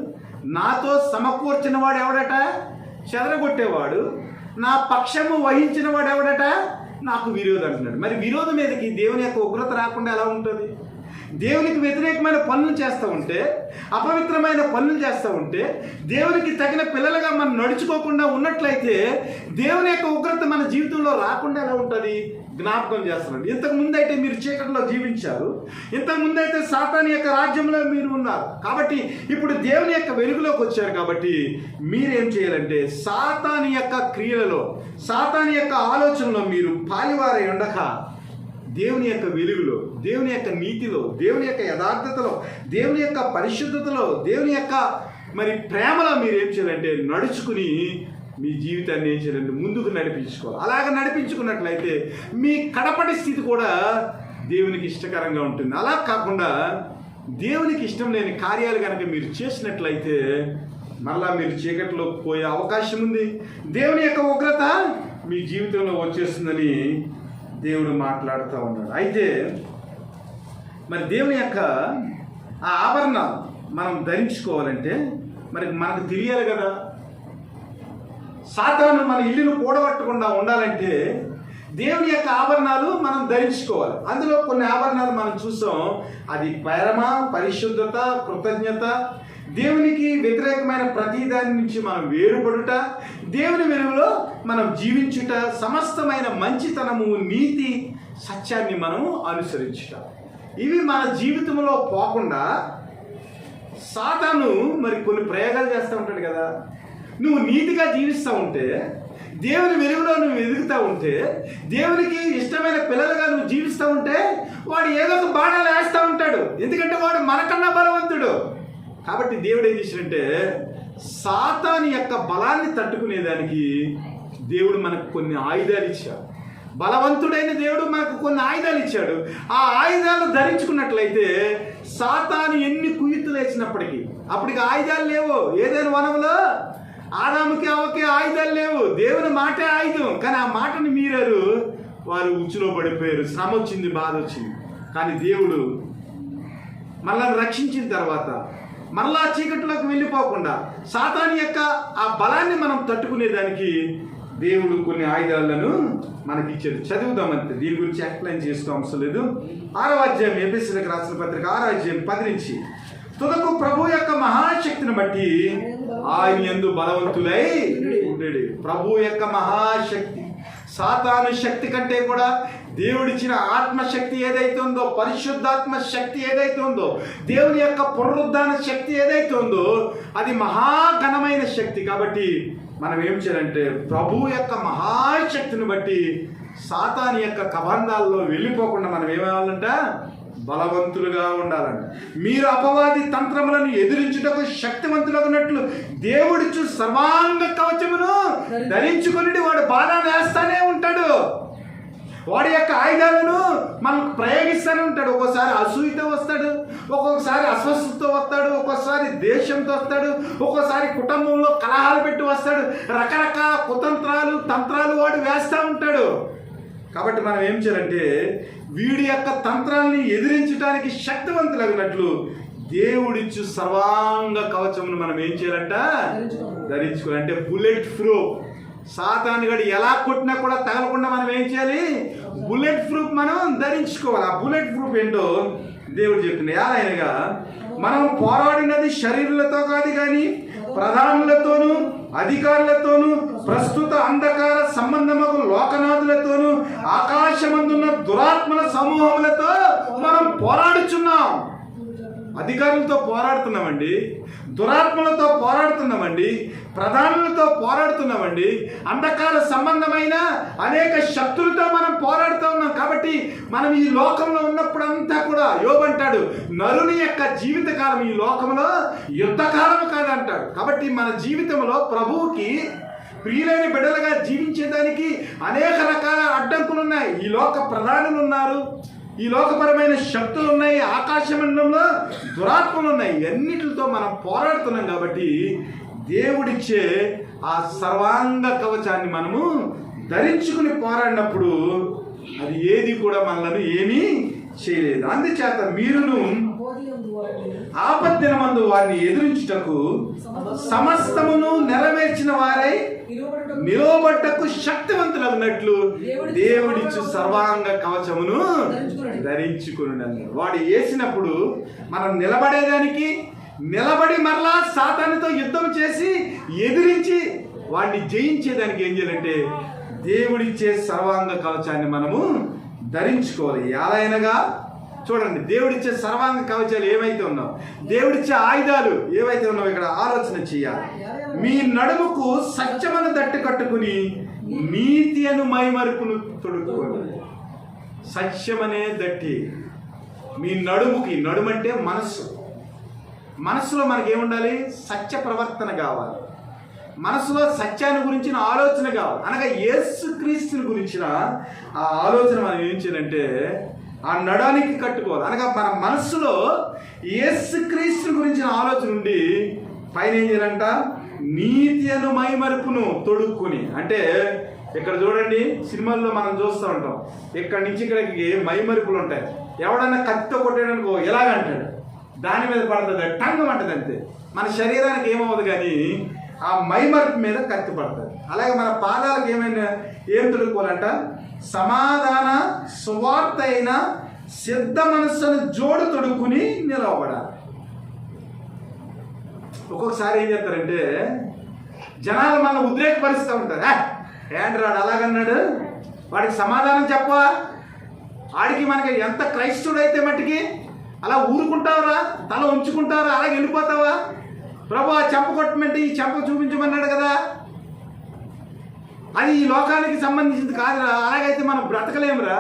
నాతో సమకూర్చిన వాడు ఎవడట? చెదరగొట్టేవాడు. నా పక్షము వహించిన వాడు ఎవడట? నాకు విరోధం అంటున్నాడు. మరి విరోధం మీదకి దేవుని యొక్క ఉగ్రత రాకుండా ఎలా ఉంటుంది? దేవునికి వ్యతిరేకమైన పనులు చేస్తూ ఉంటే, అపవిత్రమైన పనులు చేస్తూ ఉంటే, దేవునికి తగిన పిల్లలుగా మనం నడుచుకోకుండా ఉన్నట్లయితే దేవుని యొక్క ఉగ్రత మన జీవితంలో రాకుండా ఎలా ఉంటుంది? జ్ఞాపకం చేస్తున్నాడు. ఇంతకు ముందైతే మీరు చీకటిలో జీవించారు, ఇంతకు ముందైతే సాతాను యొక్క రాజ్యంలో మీరు ఉన్నారు. కాబట్టి ఇప్పుడు దేవుని యొక్క వెలుగులోకి వచ్చారు. కాబట్టి మీరేం చేయాలంటే సాతాను యొక్క క్రియలలో, సాతాను యొక్క ఆలోచనలో మీరు పాలివారై ఉండక దేవుని యొక్క వెలుగులో, దేవుని యొక్క నీతిలో, దేవుని యొక్క యథార్థతలో, దేవుని యొక్క పరిశుద్ధతలో, దేవుని యొక్క మరి ప్రేమలో మీరు ఏం చేయాలంటే నడుచుకుని మీ జీవితాన్ని ఏం చేయాలంటే ముందుకు నడిపించుకోవాలి. అలాగ నడిపించుకున్నట్లయితే మీ కడపటి స్థితి కూడా దేవునికి ఇష్టకరంగా ఉంటుంది. అలా కాకుండా దేవునికి ఇష్టం లేని కార్యాలు కనుక మీరు చేసినట్లయితే మళ్ళా మీరు చీకట్లో పోయే అవకాశం ఉంది. దేవుని యొక్క ఉగ్రత మీ జీవితంలో వచ్చేస్తుందని దేవుడు మాట్లాడుతూ ఉన్నాడు. అయితే మరి దేవుని యొక్క ఆ ఆభరణాలు మనం ధరించుకోవాలంటే మరి మనకు తెలియాలి కదా. సాతాను మన ఇల్లును కూడగట్టకుండా ఉండాలంటే దేవుని యొక్క ఆభరణాలు మనం ధరించుకోవాలి. అందులో కొన్ని ఆభరణాలు మనం చూసాం. అది ప్రేమ, పరిశుద్ధత, కృతజ్ఞత, దేవునికి వ్యతిరేకమైన ప్రతి దాని నుంచి మనం వేరుపడుట, దేవుని వెలుగులో మనం జీవించుట, సమస్తమైన మంచితనము, నీతి, సత్యాన్ని మనము అనుసరించుట. ఇవి మన జీవితంలో పోకుండా సాతాను మరి కొన్ని ప్రయోగాలు చేస్తూ ఉంటాడు కదా. నువ్వు నీతిగా జీవిస్తూ ఉంటే, దేవుని వెలుగులో నువ్వు ఎదుగుతూ ఉంటే, దేవునికి ఇష్టమైన పిల్లలుగా నువ్వు జీవిస్తూ ఉంటే వాడు ఏదో ఒక బాణాలు వేస్తూ ఉంటాడు. ఎందుకంటే వాడు మనకన్నా బలవంతుడు. కాబట్టి దేవుడు ఏం చేశాడంటే సాతాను యొక్క బలాన్ని తట్టుకునేదానికి దేవుడు మనకు కొన్ని ఆయుధాలు ఇచ్చాడు. బలవంతుడైన దేవుడు మనకు కొన్ని ఆయుధాలు ఇచ్చాడు. ఆ ఆయుధాలు ధరించుకున్నట్లయితే సాతాను ఎన్ని కుయుత్తులు వేసినప్పటికీ, అప్పటికి ఆయుధాలు లేవు. ఏదైనా వనంలో ఆదాముకి అవ్వకి ఆయుధాలు లేవు, దేవుని మాటే ఆయుధం. కానీ ఆ మాటను మీరారు, వారు ఉచ్చులో పడిపోయారు. శ్రమ వచ్చింది, బాధ వచ్చింది. కానీ దేవుడు మనల్ని రక్షించిన తర్వాత మరలా చీకట్లోకి వెళ్ళిపోకుండా సాతాను యొక్క ఆ బలాన్ని మనం తట్టుకునేదానికి దేవుడు కొన్ని ఆయుధాలను మనకిచ్చాడు. చదువుదామంతే, దీని గురించి ఎక్స్ప్లెయిన్ చేసుకో అవసరం లేదు. 6వ అధ్యాయం ఎఫెసీయులకు రాసిన పత్రిక 6వ అధ్యాయం 10 నుంచి, తుదకు ప్రభు యొక్క మహాశక్తిని బట్టి ఆయన యందు బలవంతులై ఉండేది. ప్రభు యొక్క మహాశక్తి, సాతాను శక్తి కంటే కూడా దేవుడిచ్చిన ఆత్మశక్తి ఏదైతే ఉందో, పరిశుద్ధాత్మ శక్తి ఏదైతే ఉందో, దేవుని యొక్క పునరుద్ధాన శక్తి ఏదైతే ఉందో, అది మహాఘనమైన శక్తి. కాబట్టి మనం ఏం చేయాలంటే ప్రభు యొక్క మహాశక్తిని బట్టి సాతాను యొక్క కబంధాల్లో వెళ్ళిపోకుండా మనం ఏమవ్వాలంట, బలవంతులుగా ఉండాలంట. మీరు అపవాది తంత్రములను ఎదిరించుటకు శక్తివంతులగునట్లు దేవుడిచ్చు సర్వాంగ కవచమును ధరించుకుని వాడు బాధ వేస్తానే ఉంటాడు. వాడి యొక్క ఆయుధాలను మనకు ప్రయోగిస్తూనే ఉంటాడు. ఒక్కోసారి అసూయతో వస్తాడు, ఒక్కొక్కసారి అస్వస్థతో వస్తాడు, ఒక్కోసారి దేశంతో వస్తాడు, ఒక్కోసారి కుటుంబంలో కలహాలు పెట్టి వస్తాడు. రకరకాల కుతంత్రాలు తంత్రాలు వాడు వేస్తూ ఉంటాడు. కాబట్టి మనం ఏం చేయాలంటే వీడి యొక్క తంత్రాన్ని ఎదిరించడానికి శక్తివంతులగినట్లు దేవుడిచ్చు సర్వాంగ కవచమును మనం ఏం చేయాలంట, ధరించుకోవాలి. అంటే బుల్లెట్ ప్రూఫ్. సాతాను గడి ఎలా కొట్టినా కూడా తగలకుండా మనం ఏం చేయాలి, బుల్లెట్ ప్రూఫ్ మనం ధరించుకోవాలి. ఆ బుల్లెట్ ప్రూఫ్ ఏంటో దేవుడు చెప్తుంది. ఎలాగైనా మనం పోరాడినది శరీరులతో కాదు, కానీ ప్రధానులతోనూ అధికారులతోనూ ప్రస్తుత అంధకార సంబంధముకు లోకనాథులతోనూ ఆకాశమందున్న దురాత్మల సమూహములతో మనం పోరాడుచున్నాం. అధికారులతో పోరాడుతున్నామండి, దురాత్మలతో పోరాడుతున్నామండి, ప్రధానులతో పోరాడుతున్నామండి, అంధకార సంబంధమైన అనేక శక్తులతో మనం పోరాడుతూ ఉన్నాం. కాబట్టి మనం ఈ లోకంలో ఉన్నప్పుడంతా కూడా యోబు అంటాడు, నరుని యొక్క జీవితకాలం ఈ లోకంలో యుద్ధకాలం కాదంటాడు. కాబట్టి మన జీవితంలో ప్రభువుకి ప్రియులైన బిడ్డలుగా జీవించేదానికి అనేక రకాల అడ్డంకులు ఉన్నాయి. ఈ లోక ప్రధానులు ఉన్నారు, ఈ లోకపరమైన శక్తులు ఉన్నాయి, ఆకాశమండలంలో దురాత్మలు ఉన్నాయి. అన్నిటితో మనం పోరాడుతున్నాం. కాబట్టి దేవుడిచ్చే ఆ సర్వాంగ కవచాన్ని మనము ధరించుకుని పోరాడినప్పుడు అది ఏది కూడా మనల్ని ఏమీ చేయలేదు. అందుచేత మీరును ఆపద్దినమందు వారిని ఎదురించుటకు సమస్తమును నెరవేర్చిన వారై నిలవబడ్డకు శక్తివంతులన్నట్లు దేవుడిచ్చు సర్వాంగ కవచమును ధరించుకుని. వాడు వేసినప్పుడు మనం నిలబడేదానికి, నిలబడి మరలా సాతానుతో యుద్ధం చేసి ఎదిరించి వాడిని జయించేదానికి ఏం చేయాలంటే దేవుడిచ్చే సర్వాంగ కవచాన్ని మనము ధరించుకోవాలి. ఎలాగైనా చూడండి, దేవుడిచ్చే సర్వాంగ కవచాలు ఏవైతే ఉన్నావు, దేవుడిచ్చే ఆయుధాలు ఏవైతే ఉన్నావు ఇక్కడ ఆలోచన చేయాలి. మీ నడుముకు సత్యమను దట్టి కట్టుకుని నీతి అను మైమరుపును తొడుక్కోండి. సత్యమనే దట్టి మీ నడుముకి, నడుమంటే మనస్సు, మనస్సులో మనకేముండాలి, సత్య ప్రవర్తన కావాలి. మనసులో సత్యాన్ని గురించిన ఆలోచన కావాలి. అనగా యేసుక్రీస్తుని గురించిన ఆ ఆలోచన మనం ఏం చేయాలంటే ఆ నడానికి కట్టుకోవాలి. అనగా మన మనస్సులో యేసుక్రీస్తుని గురించిన ఆలోచన ఉండి పైన ఏం చేయాలంట, నీతి అను మైమరుపును తొడుక్కుని. అంటే ఇక్కడ చూడండి, సినిమాల్లో మనం చూస్తూ ఉంటాం, ఇక్కడి నుంచి ఇక్కడికి మైమరుపులు ఉంటాయి. ఎవడన్నా కత్తితో కొట్టాడనుకో ఎలాగంటాడు, దాని మీద పడుతుంది, టంగం అంటది అంతే. మన శరీరానికి ఏమవుతుంది, కానీ ఆ మైమరుపు మీద కత్తి పడుతుంది. అలాగే మన పాదాలకు ఏం తొడుక్కోవాలంట, సమాధాన సువార్త అయిన సిద్ధ మనస్సును జోడు తొడుక్కుని నిలవబడాలి. ఒక్కొక్కసారి ఏం చేస్తారంటే జనాలు మన ఉద్రేకపరుస్తూ ఉంటారు. ఏంట్రాడు అలాగన్నాడు, వాడికి సమాధానం చెప్పవా, వాడికి మనకి ఎంత క్రైస్తవుడు అయితే మట్టికి అలా ఊరుకుంటావురా, తల ఉంచుకుంటావురా, అలాగే వెళ్ళిపోతావా, ప్రభు ఆ చెంప కొట్టమంటే ఈ చెంప చూపించమన్నాడు కదా, అది ఈ లోకానికి సంబంధించింది కాదురా, అలాగైతే మనం బ్రతకలేమురా,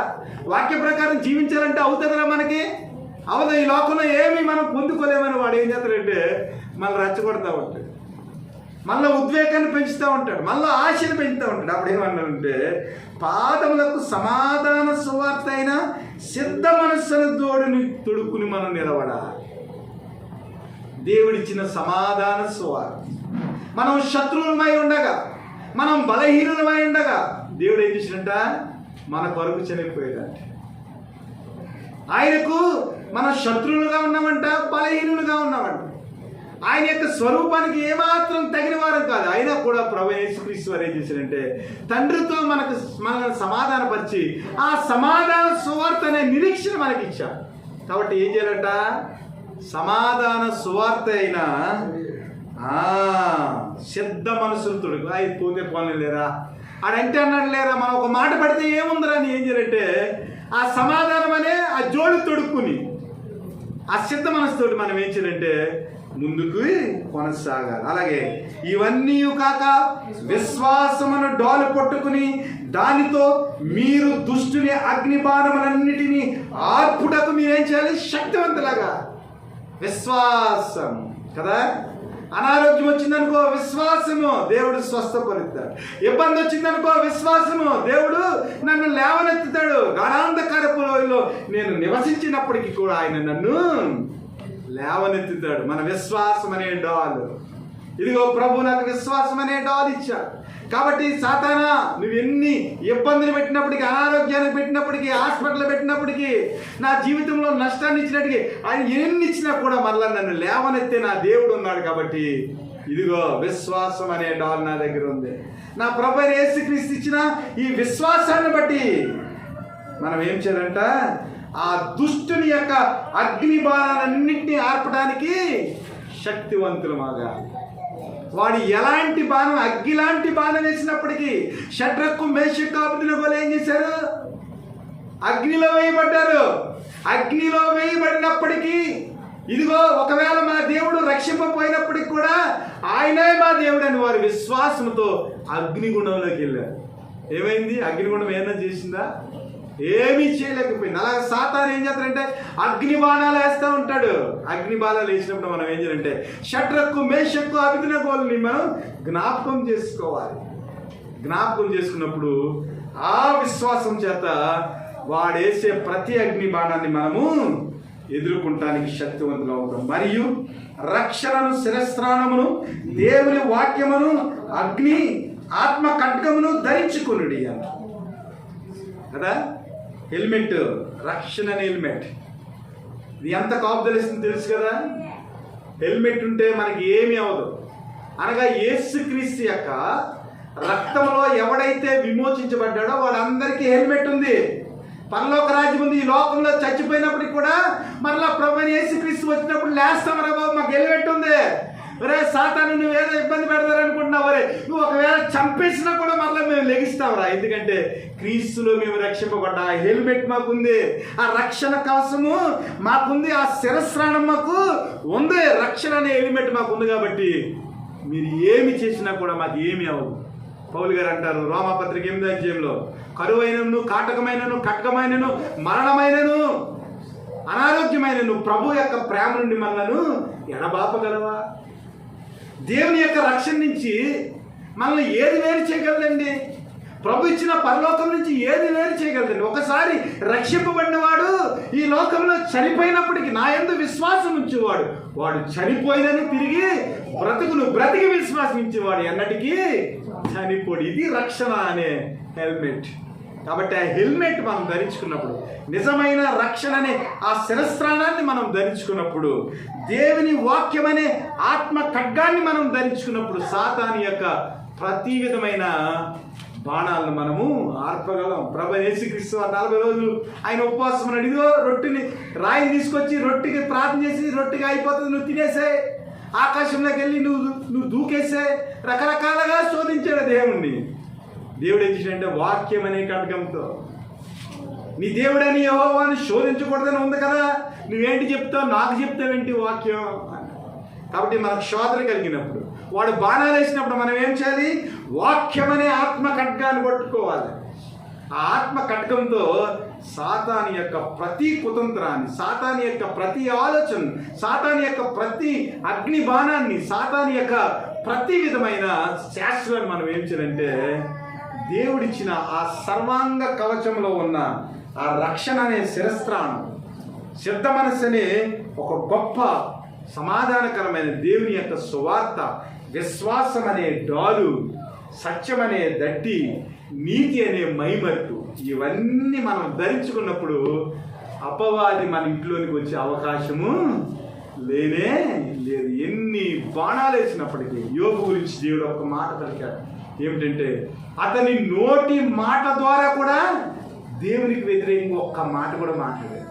వాక్య ప్రకారం జీవించాలంటే అవుతుందిరా, మనకి అవదు, ఈ లోకంలో ఏమీ మనం పొందుకోలేమని వాడు ఏం చేస్తాడంటే మళ్ళీ రెచ్చగొడతా ఉంటాడు, మళ్ళీ ఉద్వేగాన్ని పెంచుతూ ఉంటాడు, మళ్ళీ ఆశను పెంచుతూ ఉంటాడు. అప్పుడు ఏమన్నాడంటే పాదములకు సమాధాన సువార్త అయిన సిద్ధ మనస్సును తోడుని తొడుక్కుని మనం నిలబడాలి. దేవుడిచ్చిన సమాధాన సువార్త. మనం శత్రువులమై ఉండగా, మనం బలహీనులమై ఉండగా దేవుడు ఏం చేసినట్ట? మన కొరకు చనిపోయాడంట. ఆయనకు మనం శత్రువులుగా ఉన్నామంట, బలహీనులుగా ఉన్నామంట. ఆయన యొక్క స్వరూపానికి ఏమాత్రం తగిన వారు కాదు. అయినా కూడా ప్రభు యేసుక్రీస్తు వారు ఏం చేశారంటే తండ్రితో మనల్ని సమాధానపరిచి ఆ సమాధాన సువార్త అనే నిరీక్షణ మనకి ఇచ్చారు. కాబట్టి ఏం చేయాలంట? సమాధాన సువార్త అయినా సిద్ధ మనసులతో అవి పోతే పోనీ లేరా ఆడంటే అన్నాడు లేరా, మనం ఒక మాట పడితే ఏముందిరా అని ఏం చేయాలంటే ఆ సమాధానం అనే ఆ జోడు తొడుక్కుని ఆ సిద్ధ మనసుతోటి మనం ఏం చేయాలంటే ముందుకు కొనసాగాలి. అలాగే ఇవన్నీ కాక విశ్వాసమును డాలు పట్టుకుని దానితో మీరు దుష్టుని అగ్నిబాణములన్నిటినీ ఆర్పుటకు మీరేం చేయాలి? శక్తివంతులాగా. విశ్వాసం కదా. అనారోగ్యం వచ్చిందనుకో విశ్వాసము, దేవుడు స్వస్థపరుస్తాడు. ఇబ్బంది వచ్చిందనుకో విశ్వాసము, దేవుడు నన్ను లేవనెత్తుతాడు. గాఢాంధకారపు లోయలో నేను నివసించినప్పటికీ కూడా ఆయన నన్ను లేవనెత్తుతాడు. మన విశ్వాసం అనే డాలు. ఇదిగో ప్రభు నాకు విశ్వాసం అనే డాల్ ఇచ్చాడు. కాబట్టి సాతానా, నువ్వు ఎన్ని ఇబ్బందులు పెట్టినప్పటికీ, అనారోగ్యాన్ని పెట్టినప్పటికీ, హాస్పిటల్ పెట్టినప్పటికీ, నా జీవితంలో నష్టాన్ని ఇచ్చినట్టుగా ఆయన ఎన్ని ఇచ్చినా కూడా మరలా నన్ను లేవనెత్తే నా దేవుడు ఉన్నాడు. కాబట్టి ఇదిగో విశ్వాసం అనే డాల్ నా దగ్గర ఉంది. నా ప్రభు యేసుక్రీస్తు ఇచ్చిన ఈ విశ్వాసాన్ని బట్టి మనం ఏం చేయాలంట? ఆ దుష్టుని యొక్క అగ్ని బాణాలన్నింటినీ ఆర్పడానికి శక్తివంతులమాగా. వాడు ఎలాంటి బాణం, అగ్గిలాంటి బాణం వేసినప్పటికీ షడ్రకు మేషకు అబేద్నెగోలు ఏం చేశారు? అగ్నిలో వేయబడ్డారు. అగ్నిలో వేయబడినప్పటికీ ఇదిగో ఒకవేళ మా దేవుడు రక్షింపపోయినప్పటికి కూడా ఆయనే మా దేవుడు అని వారి విశ్వాసంతో అగ్నిగుండంలోకి వెళ్ళారు. ఏమైంది? అగ్నిగుండం ఏమైనా చేసిందా? ఏమీ చేయలేకపోయింది. అలాగే సాతాను ఏం చేస్తారంటే అగ్ని బాణాలు వేస్తూ ఉంటాడు. అగ్ని బాణాలు వేసినప్పుడు మనం ఏం చేయాలంటే షడ్రకు మేషకు అబేద్నెగోల్ని మనం జ్ఞాపకం చేసుకోవాలి. జ్ఞాపకం చేసుకున్నప్పుడు ఆ విశ్వాసం చేత వాడేసే ప్రతి అగ్ని బాణాన్ని మనము ఎదుర్కొంటానికి శక్తివంతులు అవుతాం. మరియు రక్షణను, శిరస్త్రాణమును, దేవుని వాక్యమును, అగ్ని ఆత్మ ఖడ్గమును ధరించుకొనుడి అంట కదా. హెల్మెట్, రక్షణ అనే హెల్మెట్. ఇది ఎంత కాపుదలిస్తుంది తెలుసు కదా. హెల్మెట్ ఉంటే మనకి ఏమీ అవ్వదు. అనగా యేసుక్రీస్తు యొక్క రక్తంలో ఎవడైతే విమోచించబడ్డాడో వాళ్ళందరికీ హెల్మెట్ ఉంది. పరలోక రాజ్యం ఉంది. ఈ లోకంలో చచ్చిపోయినప్పటికి కూడా మరలా ప్రభువైన యేసుక్రీస్తు వచ్చినప్పుడు లేస్తామరా బాబు, మాకు హెల్మెట్ ఉంది. ఒరే సాతాను, నువ్వు ఏదో ఇబ్బంది పెడతారనుకుంటున్నావు, ఒరే నువ్వు ఒకవేళ చంపేసినా కూడా మరలా మేము లెగిస్తావురా. ఎందుకంటే క్రీస్తులో మేము రక్షింపబడ్డా హెల్మెట్ మాకుంది, ఆ రక్షణ కవచము మాకుంది, ఆ శిరస్త్రాణం మాకు ఉంది, రక్షణ అనే హెల్మెట్ మాకు ఉంది. కాబట్టి మీరు ఏమి చేసినా కూడా మాకు ఏమి అవ్వదు. పౌలు గారు అంటారు రోమాపత్రిక 8వ అధ్యాయంలో, కరువైనను, కాటకమైనను, ఖడ్గమైనను, మరణమైనను, అనారోగ్యమైనను ప్రభు యొక్క ప్రేమ నుండి మనలను ఎడబాపగలవా? దేవుని యొక్క రక్షణ నుంచి మనల్ని ఏది వేరు చేయగలదండి? ప్రభు ఇచ్చిన పరలోకం నుంచి ఏది వేరు చేయగలదండి? ఒకసారి రక్షింపబడిన వాడు ఈ లోకంలో చనిపోయినప్పటికీ నా యందు విశ్వాసం ఉంచేవాడు, వాడు చనిపోయినని తిరిగి బ్రతికి విశ్వాసం ఇచ్చేవాడు ఎన్నటికీ చనిపోడు. ఇది రక్షణ అనే హెల్మెట్. కాబట్టి ఆ హెల్మెట్ మనం ధరించుకున్నప్పుడు, నిజమైన రక్షణ అనే ఆ శిరస్త్రాణాన్ని మనం ధరించుకున్నప్పుడు, దేవుని వాక్యం అనే ఆత్మ ఖడ్గాన్ని మనం ధరించుకున్నప్పుడు సాతాను యొక్క ప్రతి విధమైన బాణాలను మనము ఆర్పగలం. ప్రభు యేసుక్రీస్తు 40 రోజులు ఆయన ఉపవాసం అడిగో రొట్టెని రాయిని తీసుకొచ్చి రొట్టెకి ప్రార్థన చేసి, రొట్టెగా అయిపోతుంది నువ్వు తినేసే, ఆకాశంలోకి వెళ్ళి నువ్వు దూకేసే, రకరకాలుగా శోధించాడు దేవుణ్ణి. దేవుడు ఏం చేశాడంటే వాక్యం అనే ఖడ్గంతో నీ దేవుడని యెహోవాను శోధించకూడదని ఉంది కదా, నువ్వేంటి చెప్తావు, నాకు చెప్తావేంటి వాక్యం. కాబట్టి మనకు శోధన కలిగినప్పుడు, వాడు బాణాలు వేసినప్పుడు మనం ఏం చేయాలి? వాక్యం అనే ఆత్మ ఖడ్గాన్ని పట్టుకోవాలి. ఆ ఆత్మ ఖడ్గంతో సాతాను యొక్క ప్రతి కుతంత్రాన్ని, సాతాను యొక్క ప్రతి ఆలోచన, సాతాను యొక్క ప్రతి అగ్ని బాణాన్ని, సాతాను యొక్క ప్రతి విధమైన శాస్త్రాన్ని మనం ఏం చేయాలంటే దేవుడిచ్చిన ఆ సర్వాంగ కవచంలో ఉన్న ఆ రక్షణ అనే శిరస్త్రాణం, సిద్ధ మనస్సు అనే ఒక గొప్ప సమాధానకరమైన దేవుని యొక్క సువార్త, విశ్వాసం అనే డాలు, సత్యం అనే దట్టి, నీతి అనే మైమట్టు, ఇవన్నీ మనం ధరించుకున్నప్పుడు అపవాది మన ఇంట్లోనికి వచ్చే అవకాశము లేనే లేదు. ఎన్ని బాణాలు వేసినప్పటికీ యోబు గురించి దేవుడు ఒక మాట పలికాడు. ఏమిటంటే అతని నోటి మాట ద్వారా కూడా దేవునికి వ్యతిరేకంగా ఒక్క మాట కూడా మాట్లాడాడు.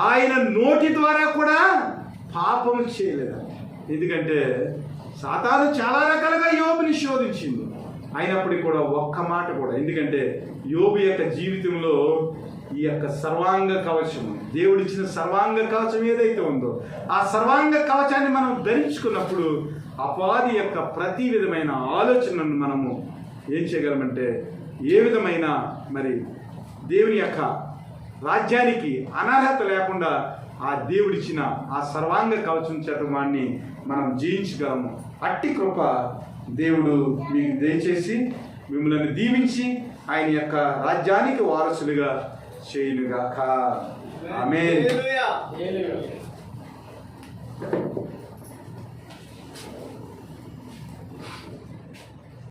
ఆయన నోటి ద్వారా కూడా పాపం చేయలేదు. ఎందుకంటే సాతాను చాలా రకాలుగా యోబుని శోధించింది, అయినప్పటికీ కూడా ఒక్క మాట కూడా. ఎందుకంటే యోబు యొక్క జీవితంలో ఈ యొక్క సర్వాంగ కవచం, దేవుడిచ్చిన సర్వాంగ కవచం ఏదైతే ఉందో ఆ సర్వాంగ కవచాన్ని మనం ధరించుకున్నప్పుడు అపవాది యొక్క ప్రతి విధమైన ఆలోచనను మనము ఏం చేయగలమంటే, ఏ విధమైన మరి దేవుని యొక్క రాజ్యానికి అనర్హత లేకుండా ఆ దేవుడిచ్చిన ఆ సర్వాంగ కవచం చేత వాడిని మనం జయించగలము. అట్టి కృప దేవుడు మీకు దయచేసి మిమ్మల్ని దీవించి ఆయన యొక్క రాజ్యానికి వారసులుగా చేయునుగాక. ఆమేన్.